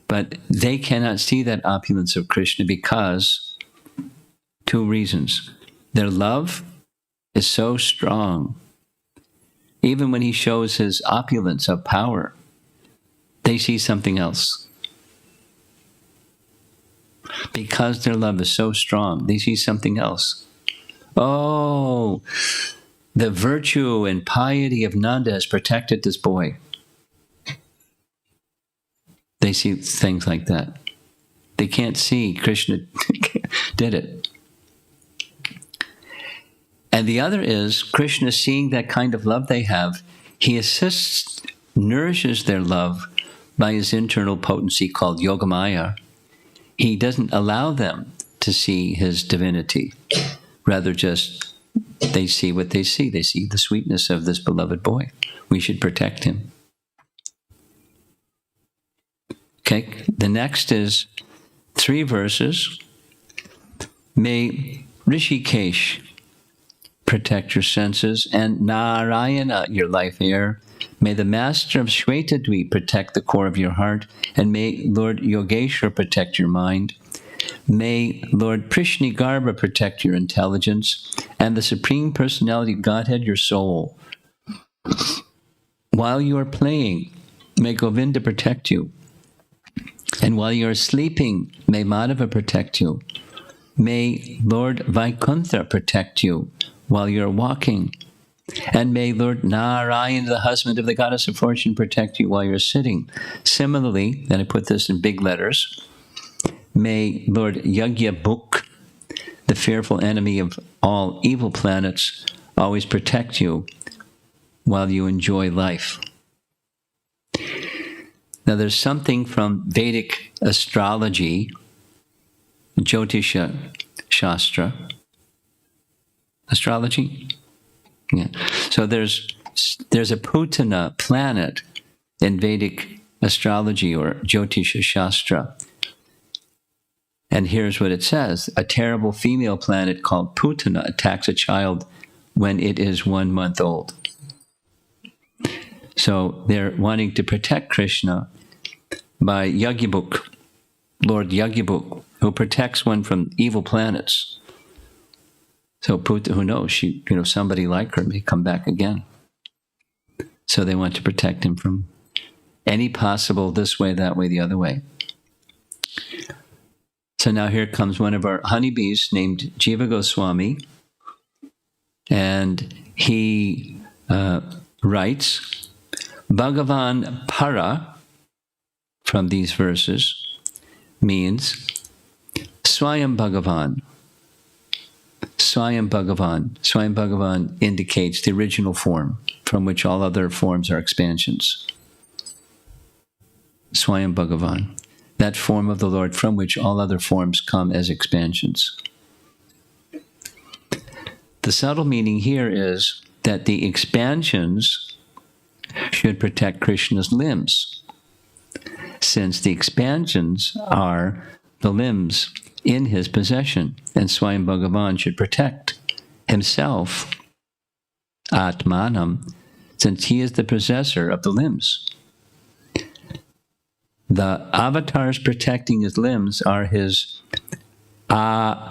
But they cannot see that opulence of Krishna because two reasons. Their love is so strong. Even when he shows his opulence of power, they see something else. Because their love is so strong, they see something else. Oh, the virtue and piety of Nanda has protected this boy. They see things like that. They can't see Krishna did it. And the other is Krishna, seeing that kind of love they have, he assists, nourishes their love by his internal potency called Yogamaya. He doesn't allow them to see his divinity. Rather just, they see what they see. They see the sweetness of this beloved boy. We should protect him. Okay, the next is 3 verses. May Rishikesh protect your senses, and Narayana, your life air. May the master of Shvetadvi protect the core of your heart, and may Lord Yogeshwar protect your mind. May Lord Prishnigarbha protect your intelligence, and the Supreme Personality of Godhead your soul. While you are playing, may Govinda protect you. And while you are sleeping, may Madhava protect you. May Lord Vaikuntha protect you while you are walking. And may Lord Narayan, the husband of the goddess of fortune, protect you while you're sitting. Similarly, and I put this in big letters, may Lord Yagyabuk, the fearful enemy of all evil planets, always protect you while you enjoy life. Now, there's something from Vedic astrology, Jyotisha Shastra. Astrology? Yeah. So there's a Putana planet in Vedic astrology or Jyotisha Shastra. And here's what it says. A terrible female planet called Putana attacks a child when it is 1 month old. So they're wanting to protect Krishna by Yagyabuk, Lord Yagyabuk, who protects one from evil planets. So who knows? Somebody like her may come back again. So they want to protect him from any possible this way, that way, the other way. So now here comes one of our honeybees named Jiva Goswami, and he writes, Bhagavan Para, from these verses, means Swayam Bhagavan. Swayam Bhagavan. Swayam Bhagavan indicates the original form from which all other forms are expansions. Swayam Bhagavan, that form of the Lord from which all other forms come as expansions. The subtle meaning here is that the expansions should protect Krishna's limbs, since the expansions are the limbs in his possession, and Swayam Bhagavan should protect himself, Atmanam, since he is the possessor of the limbs. The avatars protecting his limbs are his avarana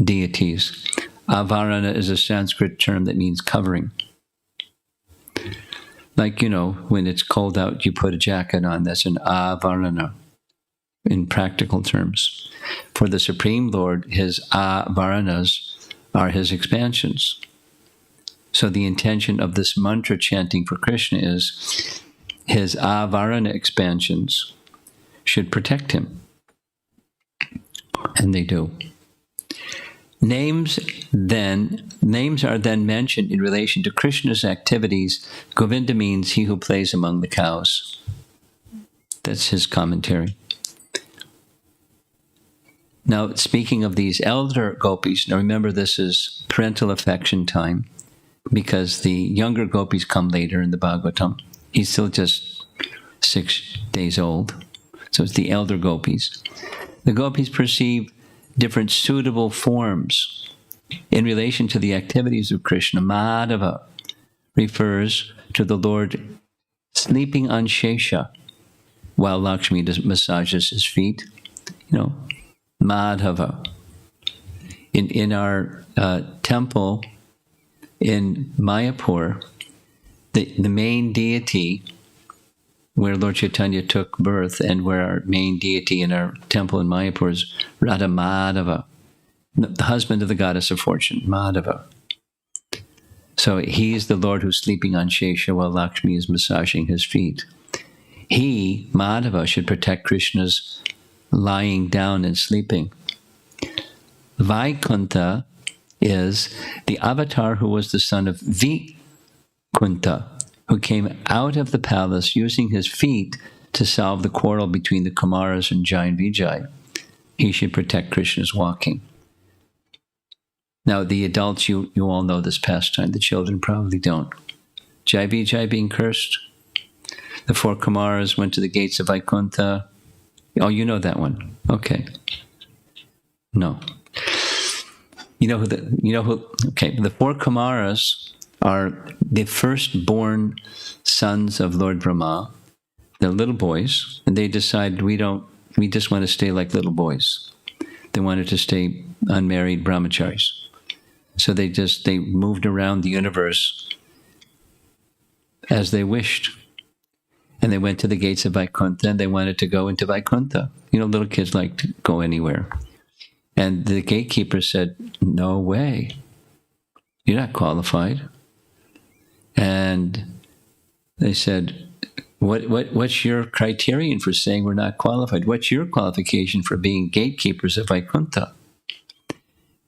deities. Avarana is a Sanskrit term that means covering. Like, when it's cold out, you put a jacket on. That's an avarana in practical terms. For the Supreme Lord, his avaranas are his expansions. So the intention of this mantra chanting for Krishna is his avarana expansions should protect him. And they do. Names are then mentioned in relation to Krishna's activities. Govinda means he who plays among the cows. That's his commentary. Now, speaking of these elder gopis, now remember this is parental affection time, because the younger gopis come later in the Bhagavatam. He's still just 6 days old. So it's the elder gopis. The gopis perceive different suitable forms in relation to the activities of Krishna. Madhava refers to the Lord sleeping on Shesha while Lakshmi massages his feet. Madhava. In our temple in Mayapur, the main deity where Lord Chaitanya took birth and where our main deity in our temple in Mayapur is Radha Madhava, the husband of the goddess of fortune, Madhava. So he's the Lord who's sleeping on Shesha while Lakshmi is massaging his feet. He, Madhava, should protect Krishna's lying down and sleeping. Vaikuntha is the avatar who was the son of Vikunta, who came out of the palace using his feet to solve the quarrel between the Kumaras and Jai and Vijay. He should protect Krishna's walking. Now, the adults, you all know this pastime. The children probably don't. Jai Vijay being cursed. The 4 Kumaras went to the gates of Vaikuntha. Oh, you know that one. Okay. No. Okay, the 4 Kumaras are the firstborn sons of Lord Brahma. They're little boys, and they decided we just want to stay like little boys. They wanted to stay unmarried brahmacharis. So they moved around the universe as they wished. And they went to the gates of Vaikuntha, and they wanted to go into Vaikuntha. Little kids like to go anywhere. And the gatekeeper said, no way. You're not qualified. And they said, what's your criterion for saying we're not qualified? What's your qualification for being gatekeepers of Vaikuntha?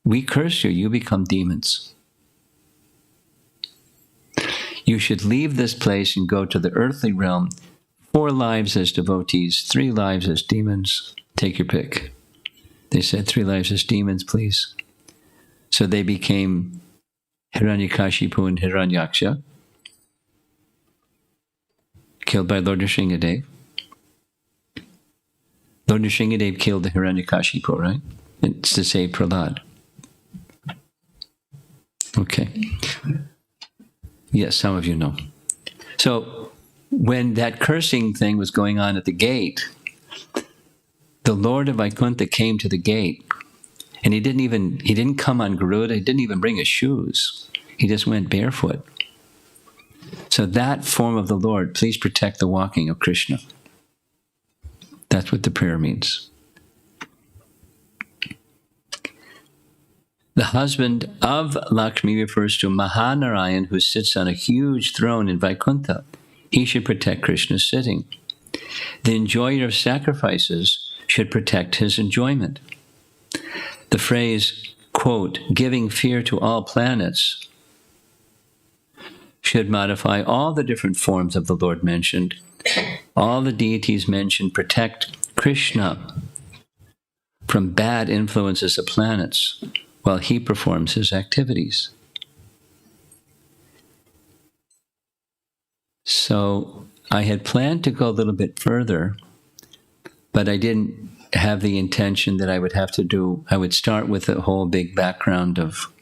We curse you, you become demons. You should leave this place and go to the earthly realm. 4 lives as devotees, 3 lives as demons. Take your pick. They said 3 lives as demons, please. So they became Hiranyakashipu and Hiranyaksha, killed by Lord Nrsingadev. Lord Nrsingadev killed the Hiranyakashipu, right? It's to save Prahlad. Okay. Yes, some of you know. So when that cursing thing was going on at the gate, the Lord of Vaikuntha came to the gate, and he didn't come on Garuda, he didn't even bring his shoes. He just went barefoot. So that form of the Lord, please protect the walking of Krishna. That's what the prayer means. The husband of Lakshmi refers to Mahanarayan, who sits on a huge throne in Vaikuntha. He should protect Krishna's sitting. The enjoyer of sacrifices should protect his enjoyment. The phrase, quote, giving fear to all planets, should modify all the different forms of the Lord mentioned, all the deities mentioned, protect Krishna from bad influences of planets while he performs his activities. So I had planned to go a little bit further, but I didn't have the intention that I would start with a whole big background of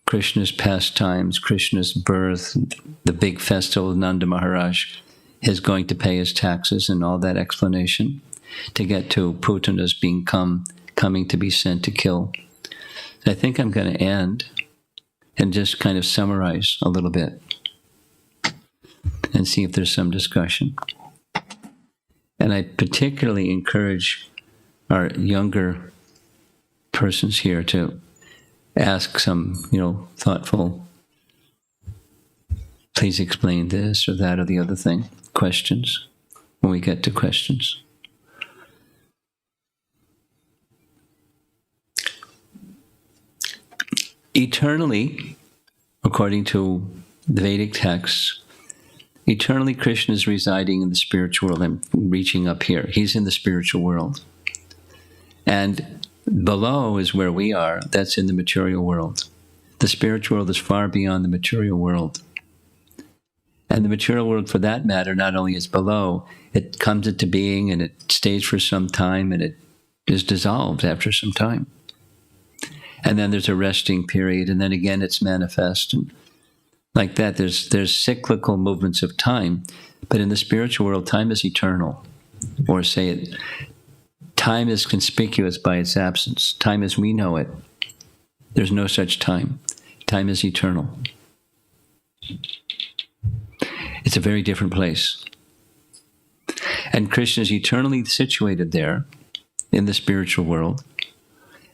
Krishna's pastimes, Krishna's birth, the big festival of Nanda Maharaja, his going to pay his taxes and all that explanation, to get to Putana's coming to be sent to kill. I think I'm going to end and just kind of summarize a little bit and see if there's some discussion. And I particularly encourage our younger persons here to ask some, thoughtful, please explain this or that or the other thing, questions, when we get to questions. Eternally, according to the Vedic texts, eternally Krishna is residing in the spiritual world. I'm reaching up here. He's in the spiritual world. And below is where we are. That's in the material world. The spiritual world is far beyond the material world. And the material world, for that matter, not only is below, it comes into being and it stays for some time and it is dissolved after some time. And then there's a resting period, and then again it's manifest. And like that, there's cyclical movements of time. But in the spiritual world, time is eternal. Or say it, time is conspicuous by its absence. Time as we know it. There's no such time. Time is eternal. It's a very different place. And Krishna is eternally situated there in the spiritual world.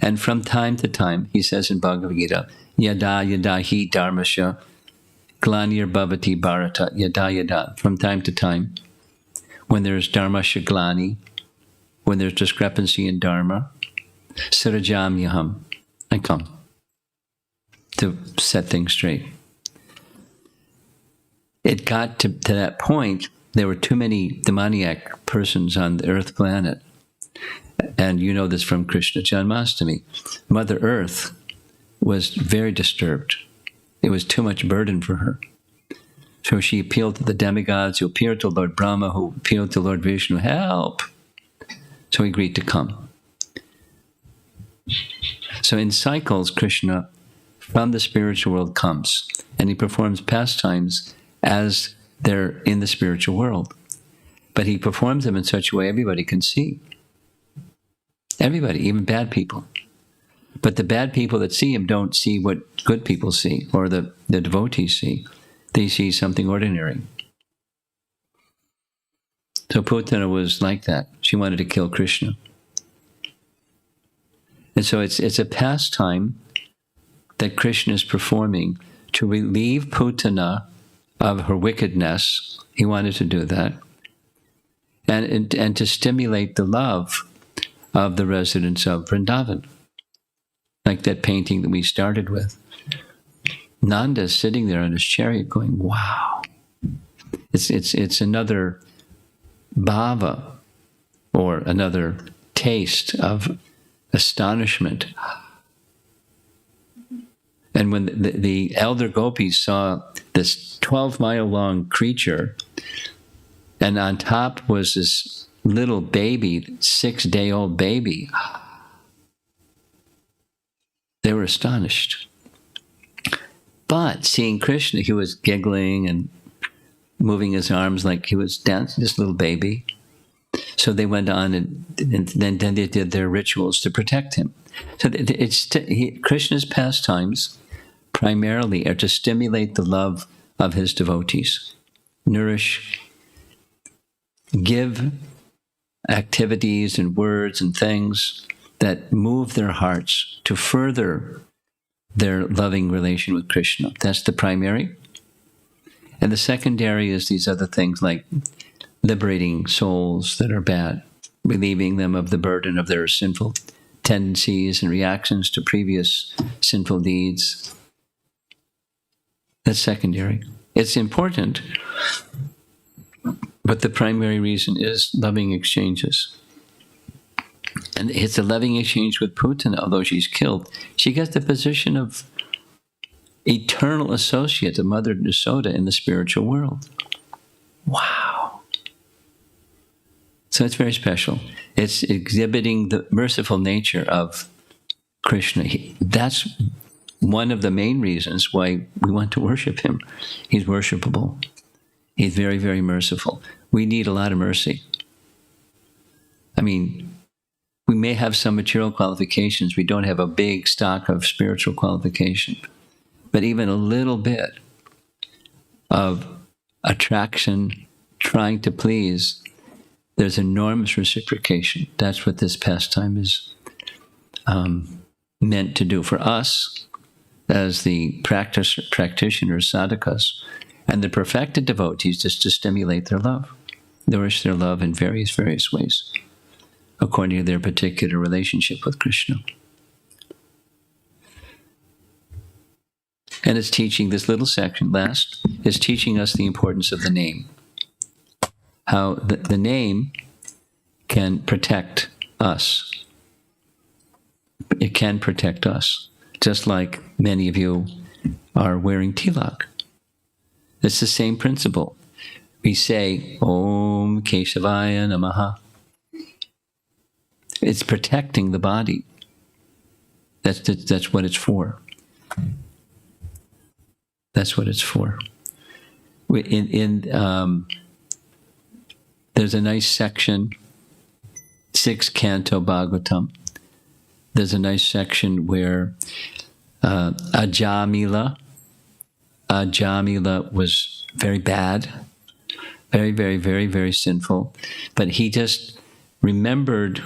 And from time to time, he says in Bhagavad Gita, Yada yada hi dharmasya, glanir bhavati bharata, yada yada. From time to time, when there's dharmasya glani, when there's discrepancy in dharma, sarajam yaham, I come to set things straight. It got to that point, there were too many demoniac persons on the earth planet. And you know this from Krishna Janmashtami. Mother Earth was very disturbed. It was too much burden for her. So she appealed to the demigods, who appealed to Lord Brahma, who appealed to Lord Vishnu, help! So he agreed to come. So in cycles, Krishna, from the spiritual world, comes. And he performs pastimes as they're in the spiritual world. But he performs them in such a way everybody can see. Everybody, even bad people. But the bad people that see him don't see what good people see, or the devotees see. They see something ordinary. So Putana was like that. She wanted to kill Krishna. And so it's a pastime that Krishna is performing to relieve Putana of her wickedness. He wanted to do that. And to stimulate the love of the residents of Vrindavan. Like that painting that we started with. Nanda is sitting there in his chariot going, wow. It's another bhava, or another taste of astonishment. And when the elder gopis saw this 12-mile-long creature, and on top was this little baby, 6-day-old baby, they were astonished. But seeing Krishna, he was giggling and moving his arms like he was dancing, this little baby. So they went on and then they did their rituals to protect him. So Krishna's pastimes primarily are to stimulate the love of his devotees, nourish, give activities and words and things that move their hearts to further their loving relation with Krishna. That's the primary. And the secondary is these other things like liberating souls that are bad, relieving them of the burden of their sinful tendencies and reactions to previous sinful deeds. That's secondary. It's important, but the primary reason is loving exchanges. And it's a loving exchange with Putana, although she's killed. She gets the position of eternal associate of Mother Yasoda in the spiritual world. Wow. So it's very special. It's exhibiting the merciful nature of Krishna. That's one of the main reasons why we want to worship him. He's worshipable. He's very, very merciful. We need a lot of mercy. I mean, we may have some material qualifications. We don't have a big stock of spiritual qualification. But even a little bit of attraction, trying to please, there's enormous reciprocation. That's what this pastime is meant to do for us as the practitioners, sadhakas, and the perfected devotees, just to stimulate their love, nourish their love in various ways, according to their particular relationship with Krishna. And it's teaching, this little section, last, is teaching us the importance of the name. How the name can protect us. It can protect us. Just like many of you are wearing tilak. It's the same principle. We say, Om Keshavaya Namaha. It's protecting the body. That's what it's for. That's what it's for. There's a nice section, 6th Canto Bhagavatam. There's a nice section where Ajamila was very bad, very sinful, but he just remembered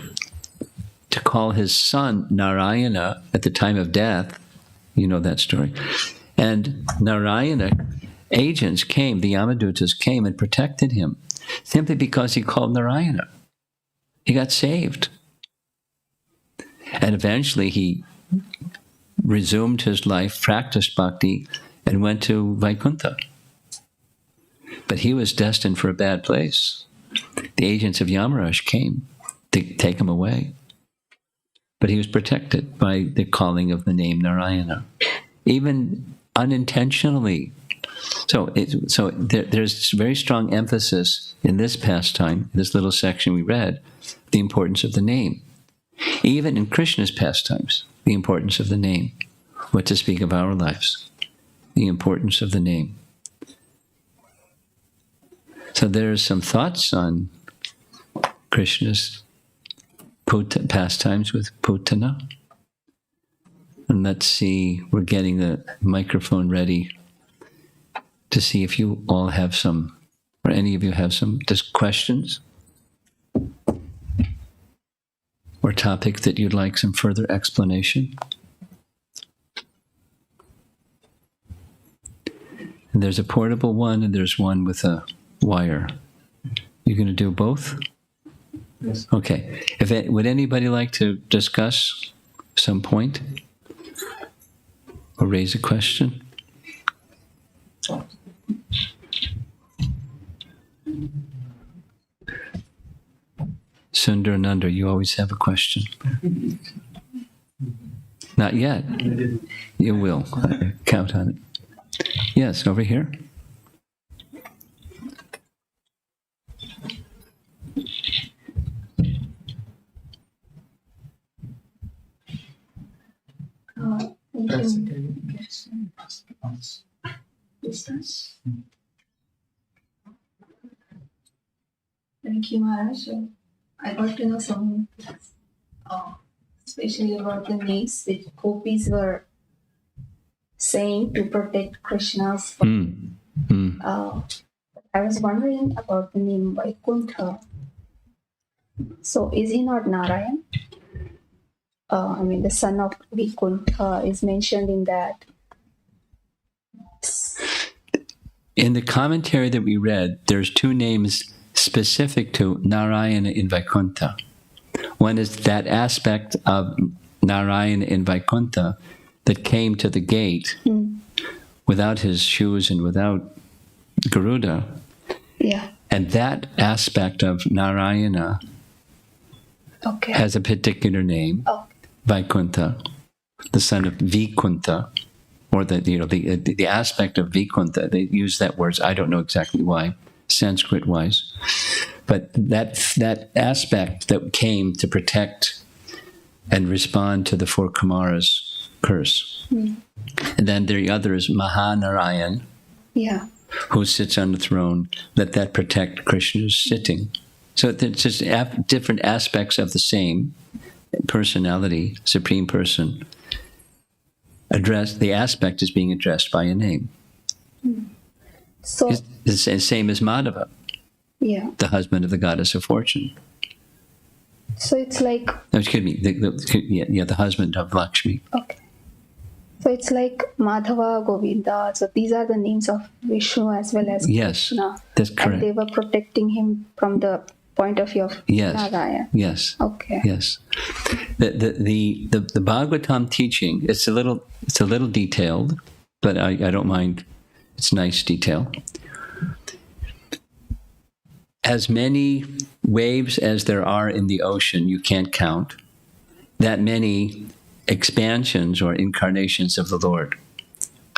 to call his son Narayana at the time of death. You know that story. And Narayana agents came, the Yamadutas came and protected him simply because he called Narayana. He got saved. And eventually he resumed his life, practiced bhakti, and went to Vaikuntha. But he was destined for a bad place. The agents of Yamaraj came to take him away. But he was protected by the calling of the name Narayana, even unintentionally. So there's very strong emphasis in this pastime, this little section we read, the importance of the name. Even in Krishna's pastimes, the importance of the name. What to speak of our lives, the importance of the name. So there's some thoughts on Krishna's pastimes with Putana. And let's see, we're getting the microphone ready to see if you all have some, or any of you have some just questions or topic that you'd like some further explanation. And there's a portable one and there's one with a wire. You're going to do both? Yes. Okay. Would anybody like to discuss some point or raise a question? Sundar Nanda, you always have a question. Not yet. You will. Count on it. Yes, over here. Thank you, Maharaj. I got to know some, especially about the names which gopis were saying to protect Krishna's. I was wondering about the name Vaikuntha. So, is he not Narayan? The son of Vaikuntha is mentioned in that. In the commentary that we read, there's two names specific to Narayana in Vaikuntha. One is that aspect of Narayana in Vaikuntha that came to the gate without his shoes and without Garuda. Yeah. And that aspect of Narayana Okay. has a particular name, Oh. Vaikuntha, the son of Vikuntha, or the aspect of Vikuntha. They use that word. I don't know exactly why, Sanskrit-wise, but that aspect that came to protect and respond to the four Kumaras' curse. Mm. And then the other is Mahanarayan, Yeah. who sits on the throne. Let that protect Krishna's sitting. So it's just different aspects of the same personality, supreme person. The aspect is being addressed by a name. So, It's the same as Madhava, yeah. the husband of the goddess of fortune. So it's like, No, excuse me, the husband of Lakshmi. okay. So it's like Madhava, Govinda. So these are the names of Vishnu as well as Yes, Krishna. that's And correct. they were protecting him from the point of view of Yes. Narayana. Yes. Okay. Yes. The Bhagavatam teaching, it's a little detailed, but I don't mind. It's nice detail. As many waves as there are in the ocean, you can't count. That many expansions or incarnations of the Lord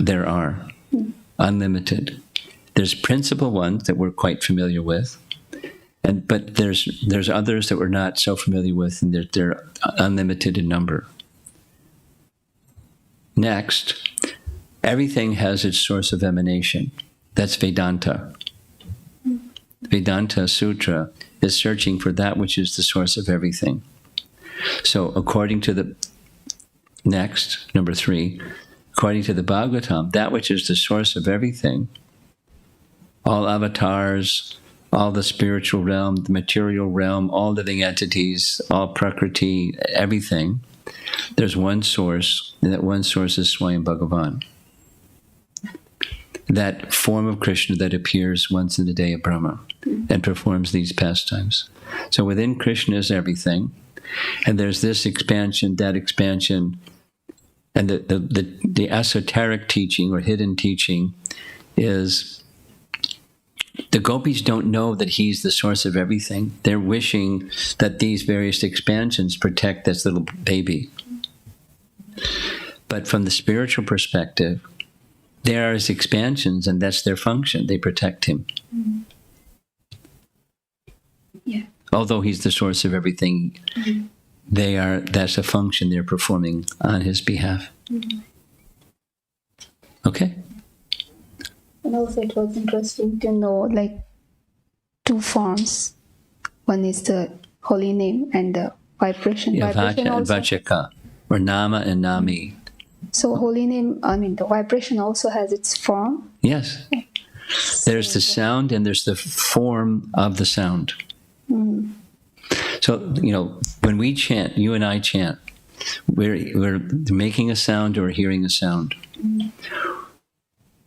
there are. Unlimited. There's principal ones that we're quite familiar with. But there's others that we're not so familiar with, and they're unlimited in number. Next, everything has its source of emanation. That's Vedanta. Vedanta Sutra is searching for that which is the source of everything. So according to the next, number 3, according to the Bhagavatam, that which is the source of everything, all avatars, all the spiritual realm, the material realm, all living entities, all prakriti, everything, there's one source, and that one source is Swayam Bhagavan. That form of Krishna that appears once in the day of Brahma and performs these pastimes. So within Krishna is everything, and there's this expansion, that expansion, and the esoteric teaching or hidden teaching is the gopis don't know that he's the source of everything. They're wishing that these various expansions protect this little baby. But from the spiritual perspective, there are his expansions, and that's their function. They protect him. Mm-hmm. Yeah. Although he's the source of everything, that's a function they're performing on his behalf. Mm-hmm. Okay? And also it was interesting to know like 2 forms. One is the holy name and the vibration. Yeah, Vibration Vacha and also. Vachaka, or Nama and Nami. So holy name, the vibration also has its form. Yes. There's the sound and there's the form of the sound. Mm. So, when we chant, you and I chant, we're making a sound or hearing a sound. Mm.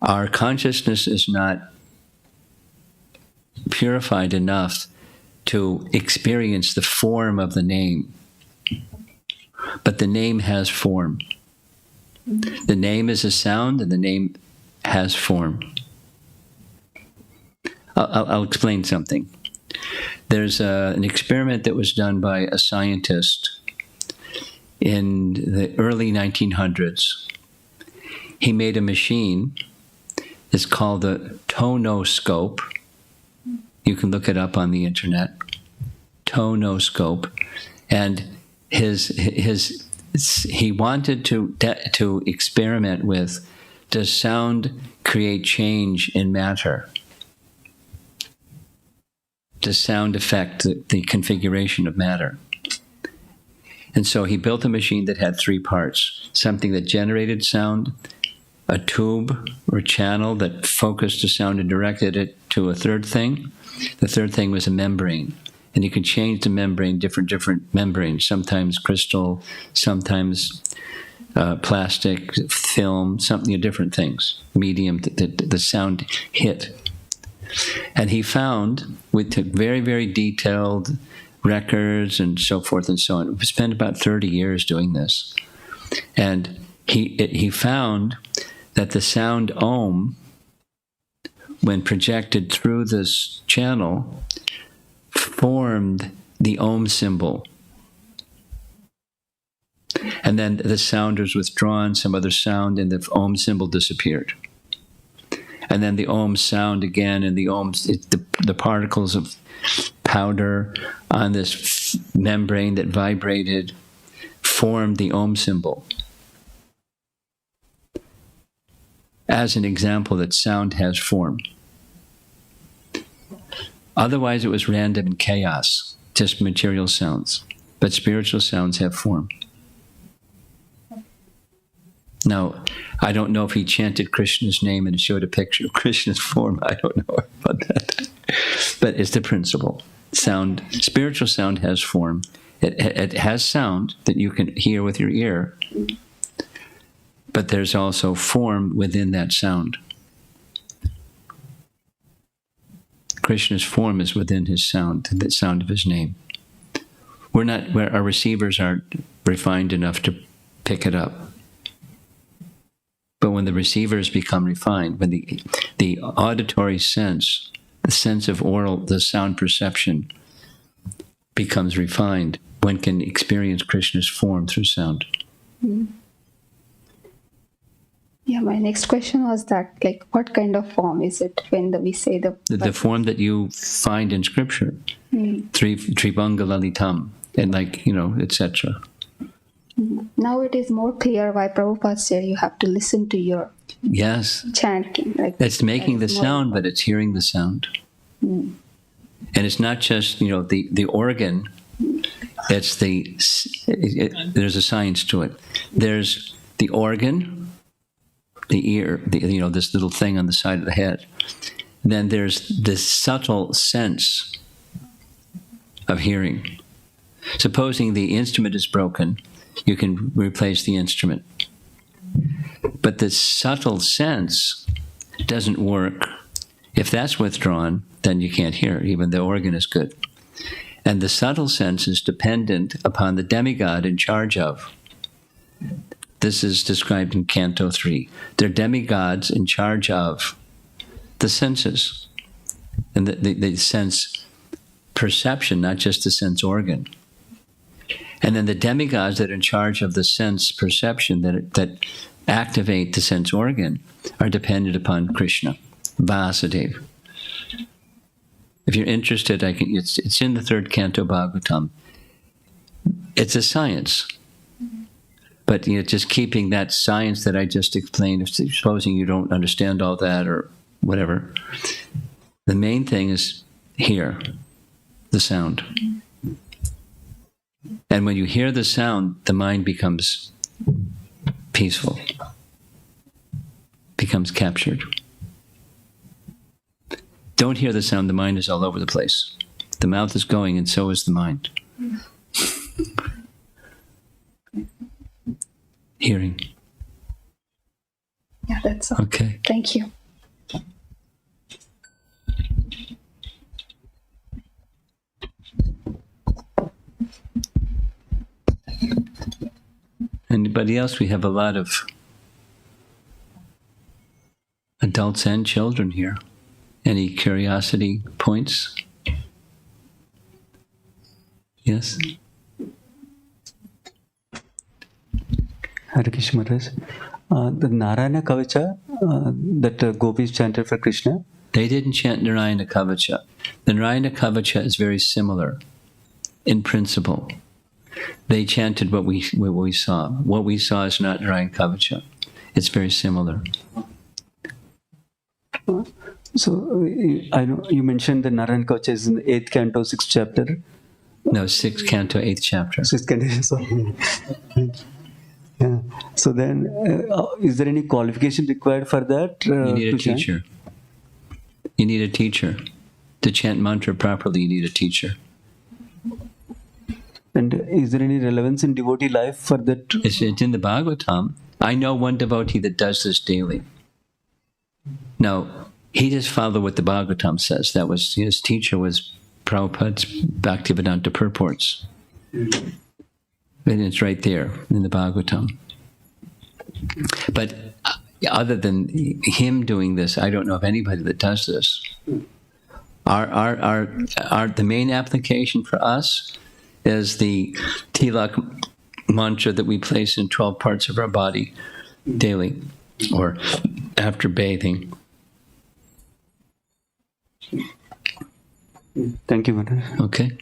Our consciousness is not purified enough to experience the form of the name. But the name has form. The name is a sound, and the name has form. I'll explain something. There's an experiment that was done by a scientist in the early 1900s. He made a machine. It's called a tonoscope. You can look it up on the internet. Tonoscope. And he wanted to experiment with, does sound create change in matter? Does sound affect the configuration of matter? And so he built a machine that had 3 parts. Something that generated sound, a tube or channel that focused the sound and directed it to a third thing. The third thing was a membrane. And you could change the membrane, different membranes, sometimes crystal, sometimes plastic, film, something, different things, medium, the sound hit. And he found, we took very, very detailed records and so forth and so on. We spent about 30 years doing this. And he found that the sound Om, when projected through this channel, formed the Om symbol. And then the sound was withdrawn, some other sound, and the Om symbol disappeared. And then the Om sound again, and the Om, the particles of powder on this membrane that vibrated formed the Om symbol. As an example that sound has form. Otherwise it was random and chaos, just material sounds. But spiritual sounds have form. Now, I don't know if he chanted Krishna's name and showed a picture of Krishna's form. I don't know about that. But it's the principle. Sound, spiritual sound has form. It has sound that you can hear with your ear. But there's also form within that sound. Krishna's form is within his sound, the sound of his name. Our receivers aren't refined enough to pick it up. But when the receivers become refined, when the auditory sense, the sense of oral, the sound perception becomes refined, one can experience Krishna's form through sound. Mm-hmm. Yeah, my next question was that, like, what kind of form is it when we say the form that you find in Scripture, Tribanga Lalitam, and etc. Now it is more clear why Prabhupada said you have to listen to your chanting. It's making the sound, but it's hearing the sound. And it's not just, the organ, it's there's a science to it. There's the organ, the ear, this little thing on the side of the head. Then there's this subtle sense of hearing. Supposing the instrument is broken, you can replace the instrument. But the subtle sense doesn't work. If that's withdrawn, then you can't hear, even the organ is good. And the subtle sense is dependent upon the demigod in charge of. This is described in Canto 3. They're demigods in charge of the senses. And the sense perception, not just the sense organ. And then the demigods that are in charge of the sense perception that activate the sense organ are dependent upon Krishna, Vasudeva. If you're interested, it's in the third canto Bhagavatam. It's a science. But just keeping that science that I just explained, supposing you don't understand all that or whatever, the main thing is hear the sound. And when you hear the sound, the mind becomes peaceful, becomes captured. Don't hear the sound, the mind is all over the place. The mouth is going, and so is the mind. Hearing. Yeah, that's all. Okay. Thank you. Anybody else? We have a lot of adults and children here. Any curiosity points? Yes? Hare Krishna Maharaj. The Narayana Kavacha that gopis chanted for Krishna. They didn't chant Narayana Kavacha. The Narayana Kavacha is very similar in principle. They chanted what we saw. What we saw is not Narayana Kavacha. It's very similar. So I know you mentioned the Narayana Kavacha is in the 8th canto, 6th chapter. No, 6th canto, 8th chapter. 6th canto, sorry. Yeah. So then, is there any qualification required for that? You need a teacher. You need a teacher. To chant mantra properly, you need a teacher. And is there any relevance in devotee life for that? It's in the Bhagavatam. I know one devotee that does this daily. Now, he just followed what the Bhagavatam says. That was his teacher was Prabhupada's Bhaktivedanta purports. And it's right there in the Bhagavatam. But other than him doing this, I don't know of anybody that does this. The main application for us is the tilak mantra that we place in 12 parts of our body daily or after bathing. Thank you, Maharaj. Okay.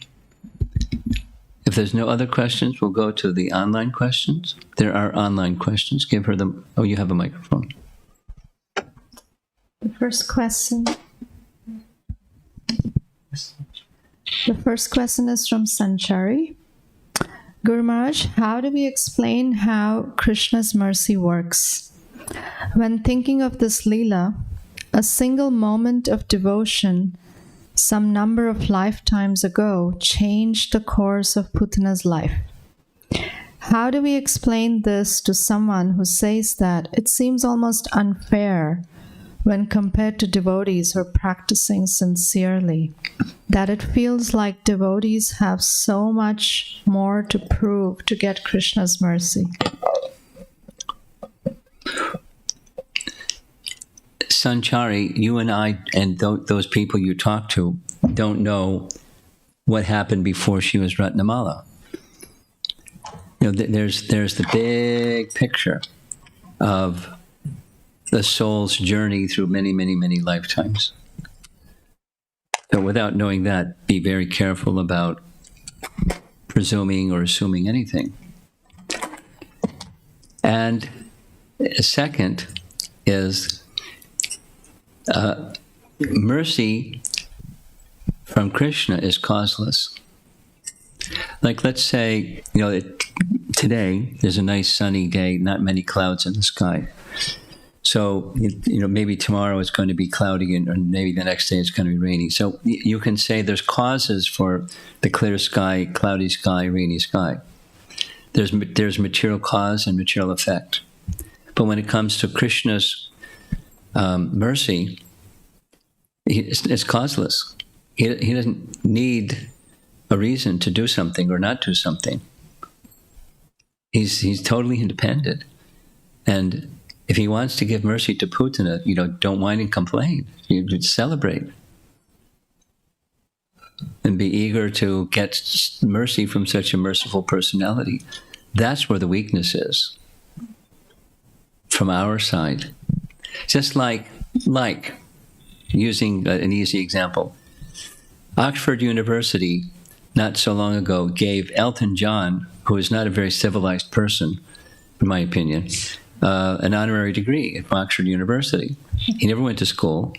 If there's no other questions, we'll go to the online questions. There are online questions. Give her the... Oh, you have a microphone. The first question is from Sanchari. Guru Maharaj, how do we explain how Krishna's mercy works? When thinking of this Lila, a single moment of devotion some number of lifetimes ago changed the course of Putana's life. How do we explain this to someone who says that it seems almost unfair when compared to devotees who are practicing sincerely, that it feels like devotees have so much more to prove to get Krishna's mercy? Sanchari, you and I and those people you talk to don't know what happened before she was Ratnamala. You know, there's the big picture of the soul's journey through many, many, many lifetimes. So without knowing that, be very careful about presuming or assuming anything. And second is mercy from Krishna is causeless. Like, let's say, today there's a nice sunny day, not many clouds in the sky. So, maybe tomorrow it's going to be cloudy, and or maybe the next day it's going to be rainy. So you can say there's causes for the clear sky, cloudy sky, rainy sky. There's material cause and material effect. But when it comes to Krishna's mercy, it's causeless. He doesn't need a reason to do something or not do something. He's totally independent. And if he wants to give mercy to Putana, don't whine and complain. You celebrate. And be eager to get mercy from such a merciful personality. That's where the weakness is. From our side. Just like using an easy example, Oxford University, not so long ago, gave Elton John, who is not a very civilized person, in my opinion, an honorary degree at Oxford University. He never went to school,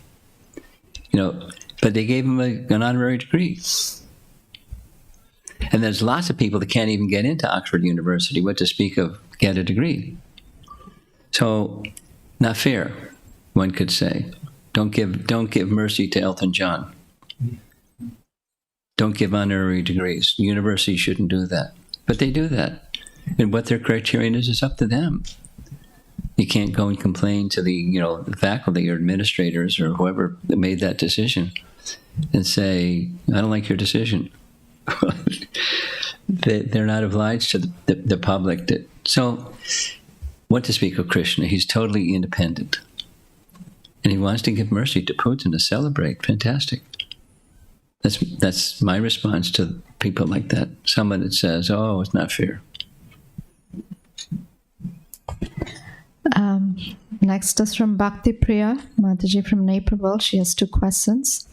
but they gave him an honorary degree. And there's lots of people that can't even get into Oxford University, what to speak of get a degree. So, not fair, one could say. Don't give mercy to Elton John. Don't give honorary degrees. The university shouldn't do that. But they do that. And what their criterion is up to them. You can't go and complain to the faculty or administrators or whoever that made that decision and say, I don't like your decision. They're not obliged to the public. So, what to speak of Krishna? He's totally independent. And he wants to give mercy to Putin to celebrate. Fantastic. That's my response to people like that. Someone that says, oh, it's not fair. Next is from Bhakti Priya, Mataji from Naperville. She has 2 questions.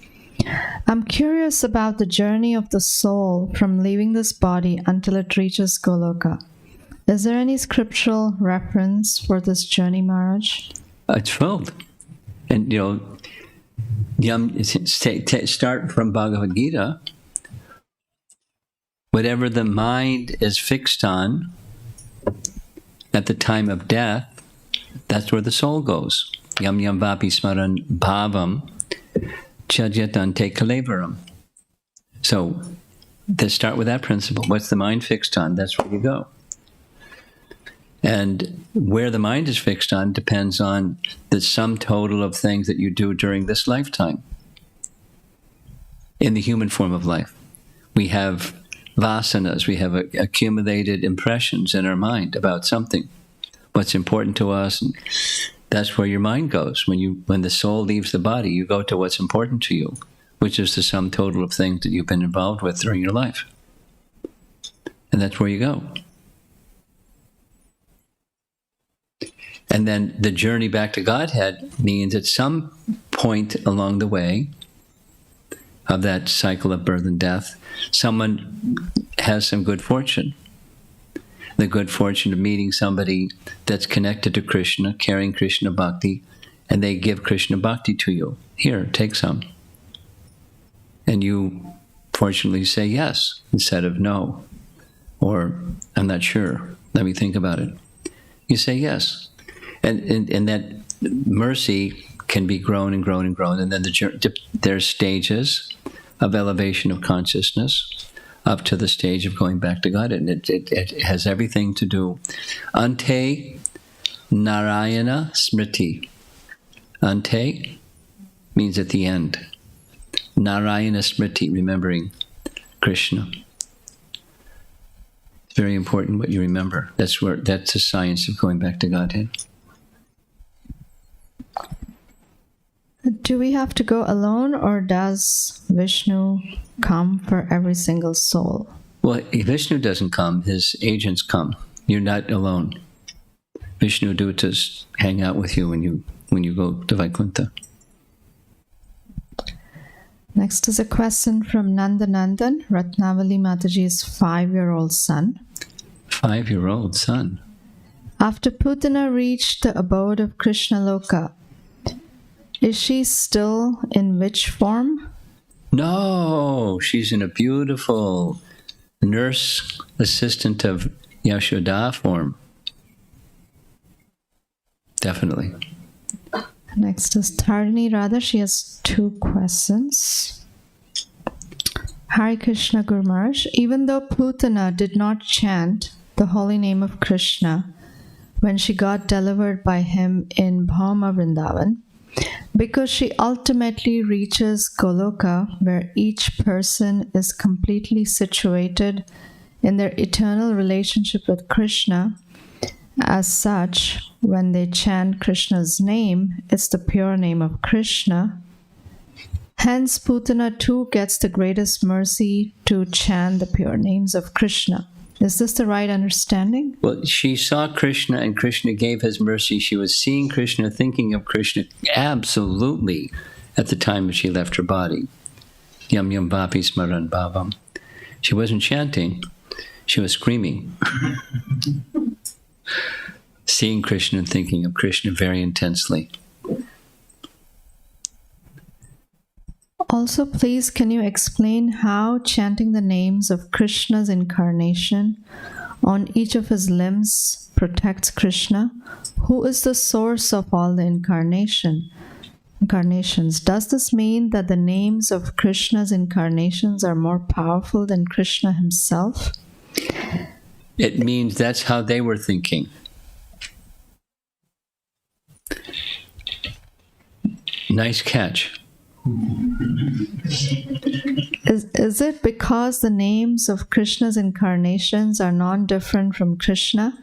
I'm curious about the journey of the soul from leaving this body until it reaches Goloka. Is there any scriptural reference for this journey, Maharaj? It's filled. And, start from Bhagavad Gita. Whatever the mind is fixed on at the time of death, that's where the soul goes. Yam yam vapi smaran bhavam chadyatante kalevaram. So, to start with that principle, what's the mind fixed on? That's where you go. And where the mind is fixed on depends on the sum total of things that you do during this lifetime. In the human form of life, we have vasanas, we have accumulated impressions in our mind about something, what's important to us, and That's where your mind goes. When the soul leaves the body, you go to what's important to you, which is the sum total of things that you've been involved with during your life. And that's where you go. And then the journey back to Godhead means at some point along the way of that cycle of birth and death, someone has some good fortune. The good fortune of meeting somebody that's connected to Krishna, carrying Krishna Bhakti, and they give Krishna Bhakti to you. Here, take some. And you fortunately say yes instead of no. Or, I'm not sure. Let me think about it. You say yes. And that mercy can be grown and grown and grown. And then there's stages of elevation of consciousness up to the stage of going back to God. And it has everything to do. Ante Narayana Smriti. Ante means at the end. Narayana Smriti, remembering Krishna. It's very important what you remember. That's the science of going back to Godhead. Do we have to go alone, or does Vishnu come for every single soul? Well, Vishnu doesn't come, his agents come. You're not alone. Vishnu Dutas hang out with you when you go to Vaikuntha. Next is a question from Nanda Nandan, Ratnavali Mataji's 5-year-old son. 5-year-old son. After Putana reached the abode of Krishna Loka, is she still in witch form? No, she's in a beautiful nurse assistant of Yashoda form. Definitely. Next is Tarini Radha. She has 2 questions. Hare Krishna Guru Maharaj. Even though Putana did not chant the holy name of Krishna when she got delivered by him in Bhauma Vrindavan, because she ultimately reaches Goloka, where each person is completely situated in their eternal relationship with Krishna. As such, when they chant Krishna's name, it's the pure name of Krishna. Hence, Putana too gets the greatest mercy to chant the pure names of Krishna. Is this the right understanding? Well, she saw Krishna and Krishna gave his mercy. She was seeing Krishna, thinking of Krishna absolutely at the time that she left her body. Yam yam vapi smaran bhavam. She wasn't chanting, she was screaming. Seeing Krishna and thinking of Krishna very intensely. Also, please, can you explain how chanting the names of Krishna's incarnation on each of his limbs protects Krishna? Who is the source of all the incarnations? Does this mean that the names of Krishna's incarnations are more powerful than Krishna himself? It means that's how they were thinking. Nice catch. Is it because the names of Krishna's incarnations are non-different from Krishna?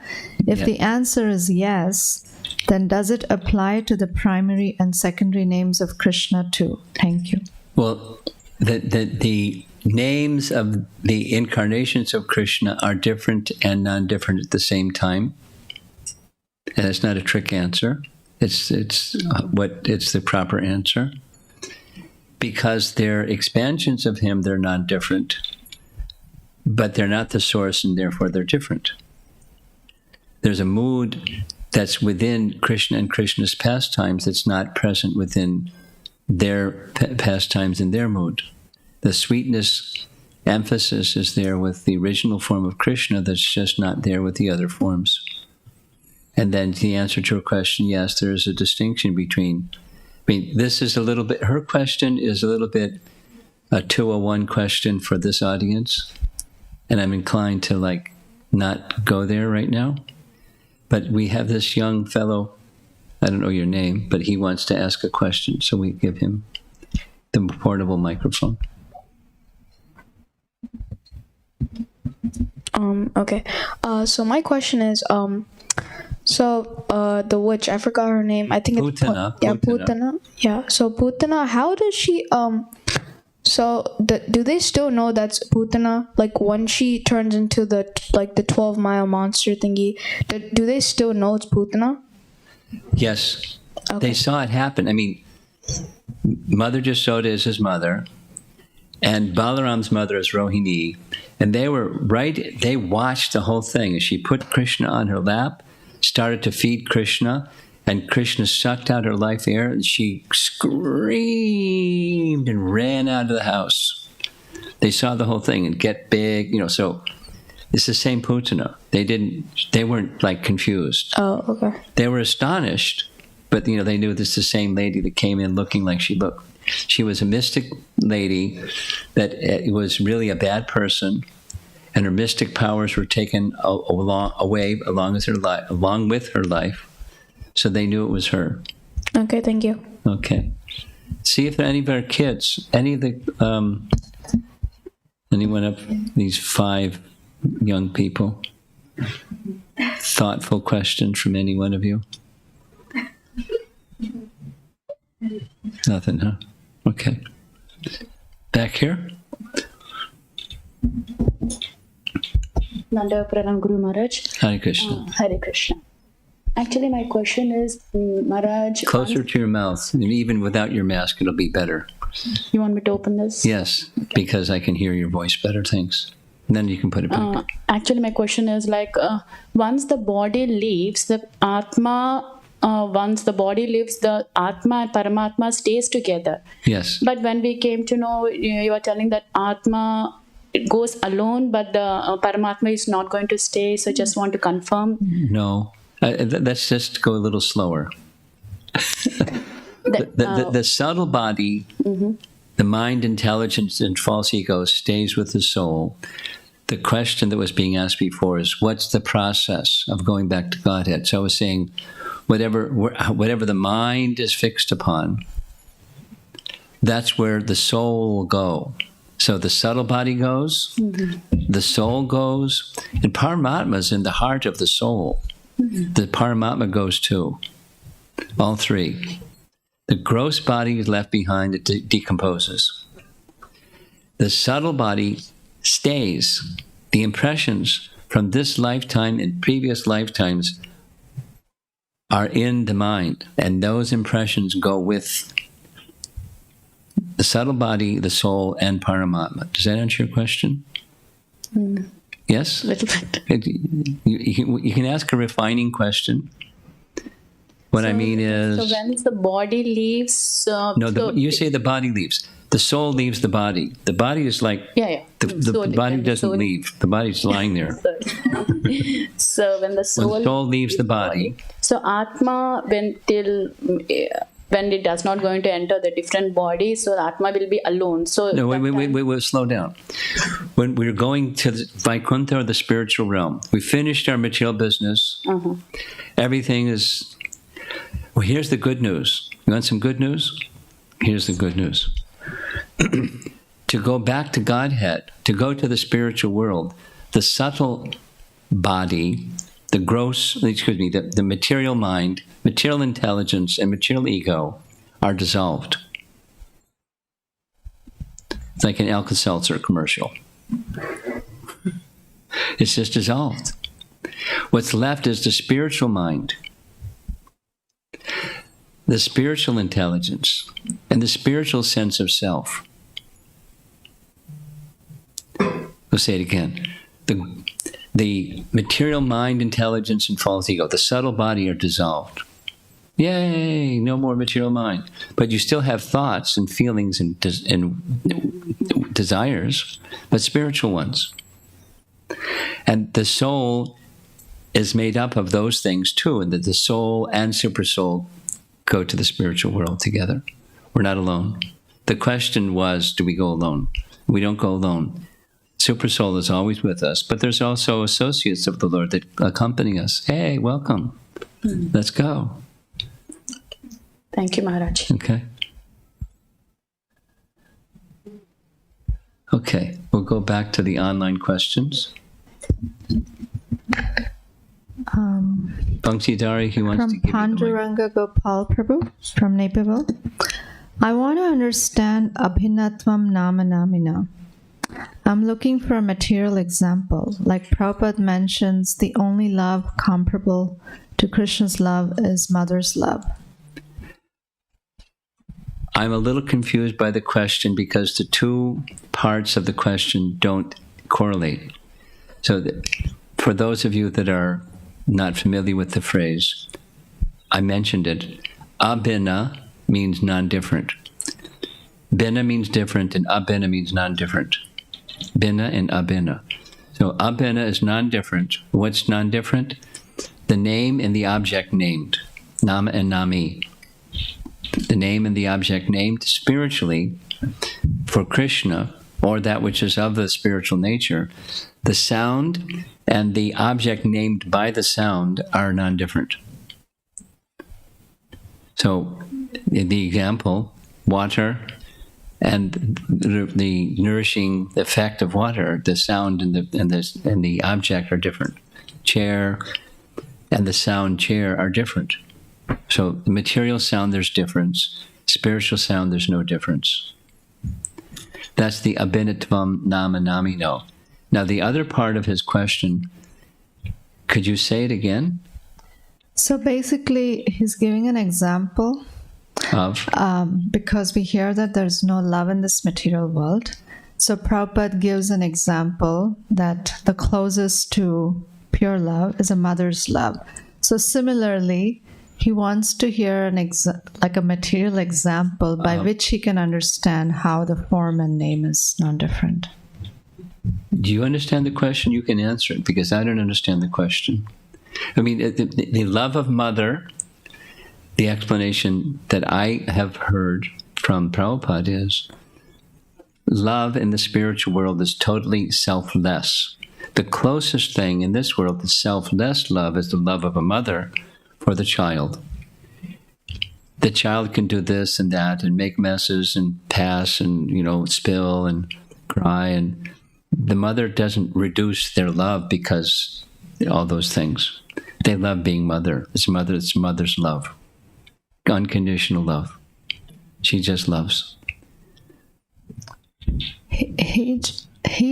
If the answer is yes, then does it apply to the primary and secondary names of Krishna too? Thank you. Well, the names of the incarnations of Krishna are different and non-different at the same time. And it's not a trick answer. It's the proper answer. Because they're expansions of him, they're non-different. But they're not the source, and therefore they're different. There's a mood that's within Krishna and Krishna's pastimes that's not present within their pastimes and their mood. The sweetness emphasis is there with the original form of Krishna that's just not there with the other forms. And then the answer to your question, yes, there is a distinction between, this is a little bit, her question is a little bit a 201 question for this audience. And I'm inclined to not go there right now. But we have this young fellow, I don't know your name, but he wants to ask a question. So we give him the portable microphone. Okay. So my question is, So the witch, I forgot her name. I think Putana. it's Putana. Yeah. So Putana, how does she do they still know that's Putana? Like when she turns into the 12-mile monster thingy, do they still know it's Putana? Yes. Okay. They saw it happen. I mean, Mother Jasoda is his mother, and Balaram's mother is Rohini, and they watched the whole thing as she put Krishna on her lap, started to feed Krishna, and Krishna sucked out her life air, and she screamed and ran out of the house. They saw the whole thing and get big, so it's the same Putana. They weren't like confused. Oh, okay. They were astonished, but they knew this is the same lady that came in looking like she looked. She was a mystic lady that was really a bad person, and her mystic powers were taken away along with her life. So they knew it was her. Okay, thank you. Okay. See if there are any of our kids, any of the anyone of these 5 young people. Thoughtful question from any one of you. Nothing, huh? Okay. Back here? Nanda Pranam Guru Maharaj. Hare Krishna. Hare Krishna. Actually, my question is, Maharaj. Closer to your mouth. And even without your mask, it'll be better. You want me to open this? Yes, because I can hear your voice better. Thanks. And then you can put it back. Actually, my question is once the body leaves, the Atma. Once the body leaves, the Atma and Paramatma stays together. Yes. But when we came to know, you are telling that Atma it goes alone, but the Paramatma is not going to stay. So just want to confirm. No. Let's just go a little slower. The subtle body, the mind, intelligence, and false ego stays with the soul. The question that was being asked before is, what's the process of going back to Godhead? So I was saying, whatever the mind is fixed upon, that's where the soul will go. So the subtle body goes, the soul goes, and Paramatma is in the heart of the soul. The Paramatma goes too. All 3. The gross body is left behind, it decomposes. The subtle body stays. The impressions from this lifetime and previous lifetimes are in the mind, and those impressions go with the subtle body, the soul, and Paramatma. Does that answer your question? Yes? A little bit. You can ask a refining question. What I mean is... So when the body leaves... you say the body leaves. The soul leaves the body. The body is like... Yeah. The body doesn't leave. The body's lying there. So when the soul leaves the body... So Atma, when it does not going to enter the different body, so Atma will be alone. So no, wait, slow down. When we're going to the Vaikuntha, or the spiritual realm, we finished our material business. Everything is... Well, here's the good news. You want some good news? Here's the good news. To go back to Godhead, to go to the spiritual world, the subtle body, the material mind, material intelligence, and material ego are dissolved. It's like an Alka-Seltzer commercial. It's just dissolved. What's left is the spiritual mind, the spiritual intelligence, and the spiritual sense of self. I'll say it again. The material mind, intelligence, and false ego, the subtle body, are dissolved. Yay, no more material mind. But you still have thoughts and feelings and desires, but spiritual ones. And the soul is made up of those things too, and that the soul and supersoul go to the spiritual world together. We're not alone. The question was, do we go alone? We don't go alone. Supersoul is always with us, but there's also associates of the Lord that accompany us. Hey, welcome. Let's go. Thank you, Maharaj. Okay, we'll go back to the online questions. Tongsidari, he wants From to give you the mic. Panduranga Gopal Prabhu from Naperville. I want to understand Abhinatvam Nama Namina. I'm looking for a material example. Like Prabhupada mentions, the only love comparable to Krishna's love is mother's love. I'm a little confused by the question because the two parts of the question don't correlate. So for those of you that are not familiar with the phrase, I mentioned it. Abhina means non-different. Bina means different and abhina means non-different. Bina and abhina. So abhina is non-different. What's non-different? The name and the object named. Nama and nami. The name and the object named spiritually for Krishna, or that which is of the spiritual nature, the sound and the object named by the sound are non-different. So, in the example, water and the nourishing effect of water, the sound and the object are different. Chair and the sound chair are different. So, the material sound, there's difference. Spiritual sound, there's no difference. That's the abhinatvam nama namino. Now, the other part of his question, could you say it again? So basically, he's giving an example Of? because we hear that there's no love in this material world. So Prabhupada gives an example that the closest to pure love is a mother's love. So similarly, he wants to hear like a material example by which he can understand how the form and name is non-different. Do you understand the question? You can answer it, because I don't understand the question. I mean, the love of mother, the explanation that I have heard from Prabhupada is, love in the spiritual world is totally selfless. The closest thing in this world to selfless love is the love of a mother for the child. The child can do this and that and make messes and pass and, spill and cry, and the mother doesn't reduce their love because all those things. They love being mother. It's mother's love. Unconditional love. She just loves. He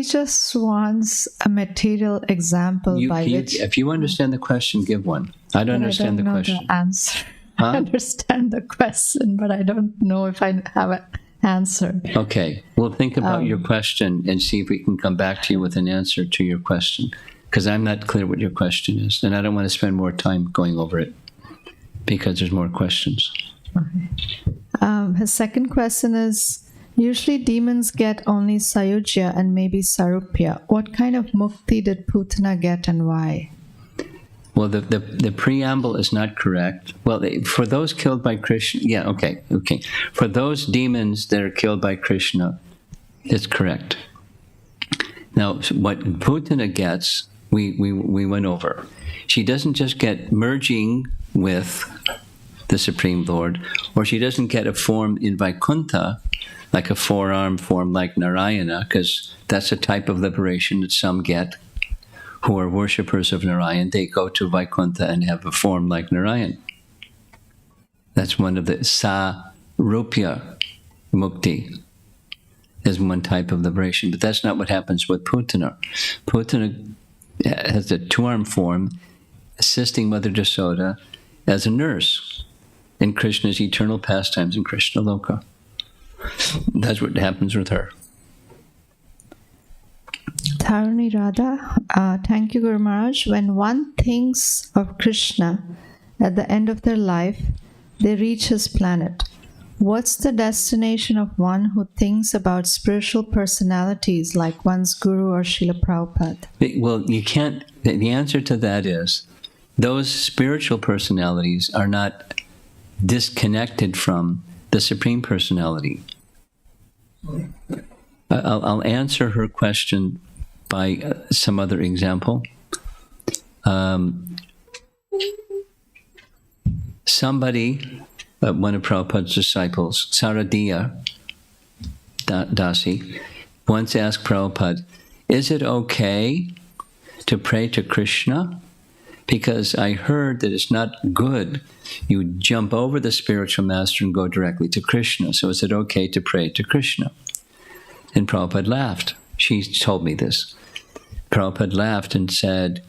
just wants a material example which... If you understand the question, give one. I don't understand the question. I don't know the answer. Huh? I understand the question, but I don't know if I have an answer. Okay. Well, think about your question and see if we can come back to you with an answer to your question. Because I'm not clear what your question is, and I don't want to spend more time going over it because there's more questions. Okay. His second question is, usually demons get only Sayujya and maybe Sarupya. What kind of mukti did Putana get and why? Well, the preamble is not correct. Well, for those killed by Krishna, yeah, okay. For those demons that are killed by Krishna, it's correct. Now, what Putana gets, we went over. She doesn't just get merging with the Supreme Lord, or she doesn't get a form in Vaikuntha, like a four-arm form like Narayana, because that's a type of liberation that some get who are worshippers of Narayan. They go to Vaikuntha and have a form like Narayan. That's one of the Sarupya Mukti. Is one type of liberation, but that's not what happens with Putana. Putana has a two-arm form, assisting Mother Yasoda as a nurse in Krishna's eternal pastimes in Krishna Loka. That's what happens with her. Taruni Radha, thank you, Guru Maharaj. When one thinks of Krishna at the end of their life, they reach his planet. What's the destination of one who thinks about spiritual personalities like one's Guru or Srila Prabhupada? Well, you can't. The answer to that is those spiritual personalities are not disconnected from the Supreme Personality. I'll answer her question by some other example. Somebody, one of Prabhupada's disciples, Saradiya Dasi, once asked Prabhupada, is it okay to pray to Krishna because I heard that it's not good. You jump over the spiritual master and go directly to Krishna. So is it okay to pray to Krishna? And Prabhupada laughed. She told me this. Prabhupada laughed and said,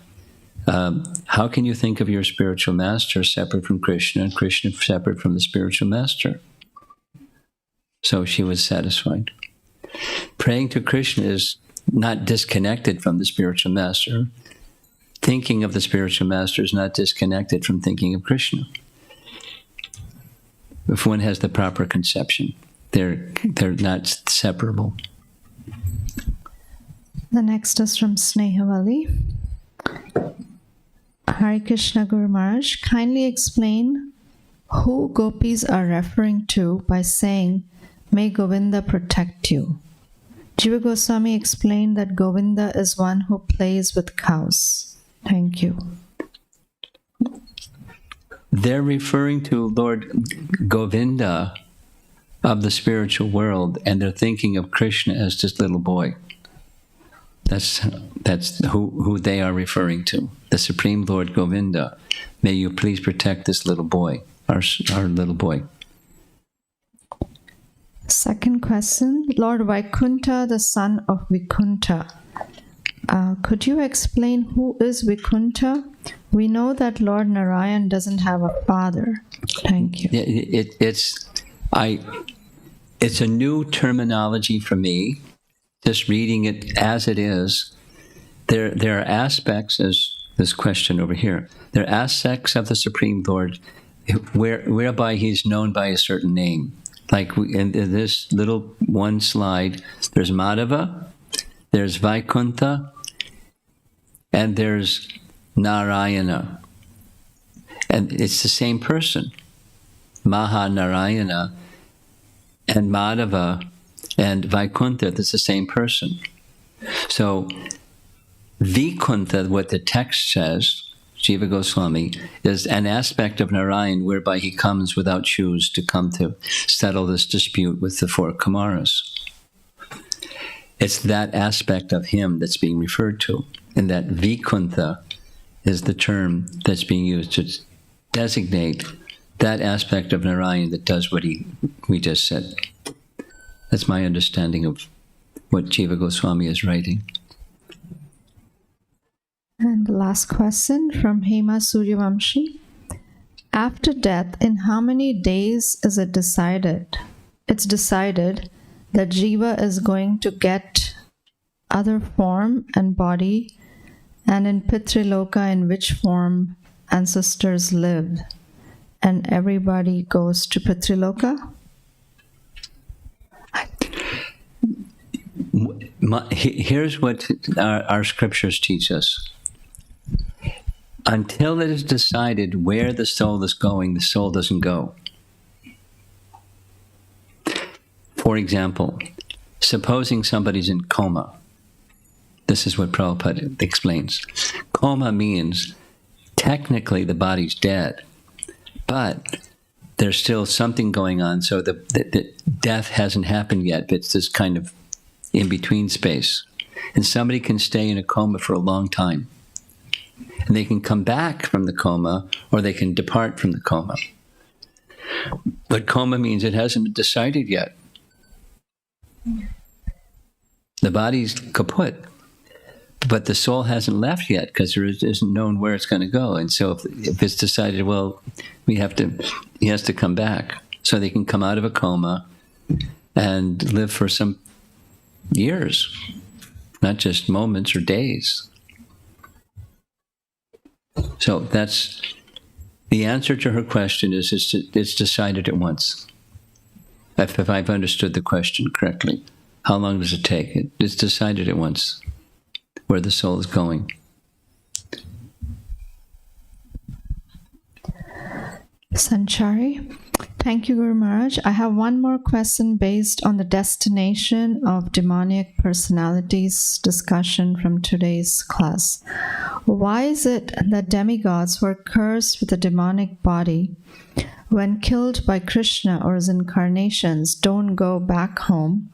how can you think of your spiritual master separate from Krishna and Krishna separate from the spiritual master? So she was satisfied. Praying to Krishna is not disconnected from the spiritual master. Thinking of the spiritual master is not disconnected from thinking of Krishna. If one has the proper conception, they're not separable. The next is from Snehavali. Hare Krishna Guru Maharaj, kindly explain who gopis are referring to by saying, "May Govinda protect you." Jiva Goswami explained that Govinda is one who plays with cows. Thank you. They're referring to Lord Govinda of the spiritual world, and they're thinking of Krishna as this little boy. That's who they are referring to. The Supreme Lord Govinda. May you please protect this little boy, our little boy. Second question, Lord Vaikuntha, the son of Vikunta. Could you explain who is Vikunta? We know that Lord Narayan doesn't have a father. Thank you. It's a new terminology for me. Just reading it as it is, there are aspects, as this question over here, there are aspects of the Supreme Lord whereby he's known by a certain name. Like in this little one slide, there's Madhava, there's Vaikuntha, and there's Narayana. And it's the same person. Mahanarayana and Madhava and Vaikuntha, that's the same person. So Vaikuntha, what the text says, Jiva Goswami, is an aspect of Narayan whereby he comes without shoes to come to settle this dispute with the four Kumaras. It's that aspect of him that's being referred to, and that Vaikuntha is the term that's being used to designate that aspect of Narayan that does what we just said. That's my understanding of what Jiva Goswami is writing. And the last question from Hema Suryavamshi. After death, in how many days is it decided? It's decided that Jiva is going to get other form and body, and in Pitriloka, in which form ancestors live, and everybody goes to Pitriloka? Here's what our scriptures teach us. Until it is decided where the soul is going, the soul doesn't go. For example, supposing somebody's in coma. This is what Prabhupada explains. Coma means technically the body's dead, but there's still something going on, so the death hasn't happened yet, but it's this kind of in-between space. And somebody can stay in a coma for a long time. And they can come back from the coma, or they can depart from the coma. But coma means it hasn't been decided yet. The body's kaput, but the soul hasn't left yet because there isn't known where it's going to go. And so if it's decided, well, he has to come back. So they can come out of a coma and live for some years, not just moments or days. So that's the answer to her question. It's decided at once. If I've understood the question correctly, how long does it take? It's decided at once where the soul is going. Sanchari, thank you, Guru Maharaj. I have one more question based on the destination of demoniac personalities discussion from today's class. Why is it that demigods were cursed with a demonic body when killed by Krishna or his incarnations don't go back home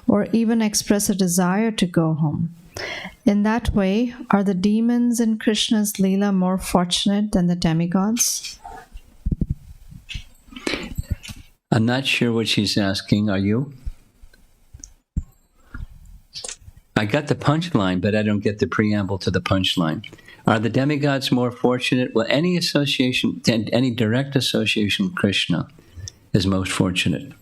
or even express a desire to go home? In that way, are the demons in Krishna's Leela more fortunate than the demigods? I'm not sure what she's asking. Are you? I got the punchline, but I don't get the preamble to the punchline. Are the demigods more fortunate? Well, any association, any direct association with Krishna is most fortunate.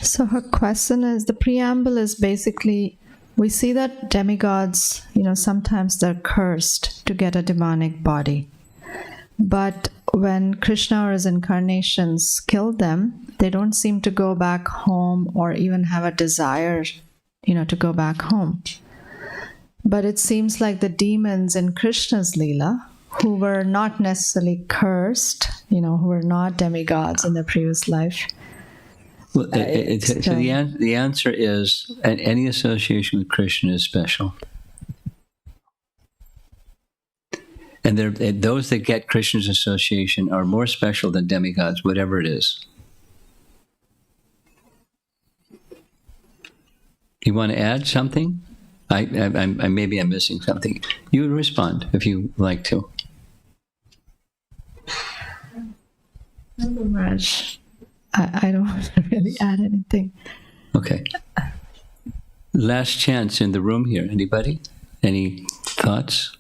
So her question is, the preamble is basically, we see that demigods, sometimes they're cursed to get a demonic body. But when Krishna or his incarnations kill them, they don't seem to go back home or even have a desire, to go back home. But it seems like the demons in Krishna's Leela, who were not necessarily cursed, who were not demigods in their previous life. Well, so the answer is, any association with Krishna is special. And those that get Krishna's association are more special than demigods, whatever it is. You want to add something? Maybe I'm missing something. You respond if you like to. Maharaj, I don't want to really add anything. Okay. Last chance in the room here. Anybody? Any thoughts?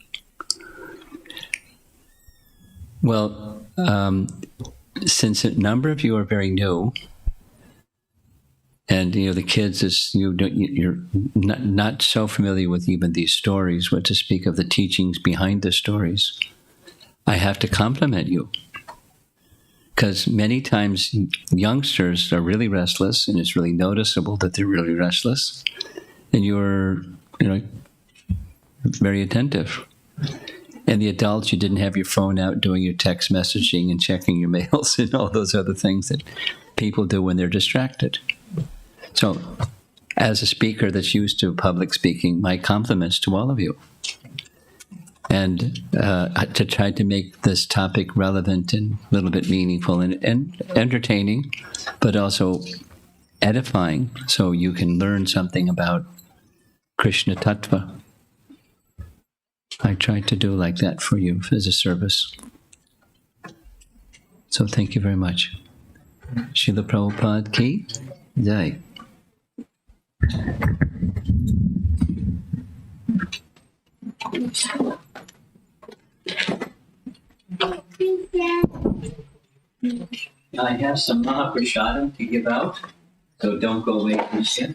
Well, since a number of you are very new, and the kids, you're not so familiar with even these stories, what to speak of the teachings behind the stories, I have to compliment you. Because many times youngsters are really restless, and it's really noticeable that they're really restless, and you're very attentive. And the adults, you didn't have your phone out doing your text messaging and checking your mails and all those other things that people do when they're distracted. So, as a speaker that's used to public speaking, my compliments to all of you. And to try to make this topic relevant and a little bit meaningful and entertaining, but also edifying, so you can learn something about Krishna Tattva. I tried to do like that for you as a service. So thank you very much. Srila Prabhupada ki jai. I have some Mahaprasadam to give out, so don't go away, Krishna.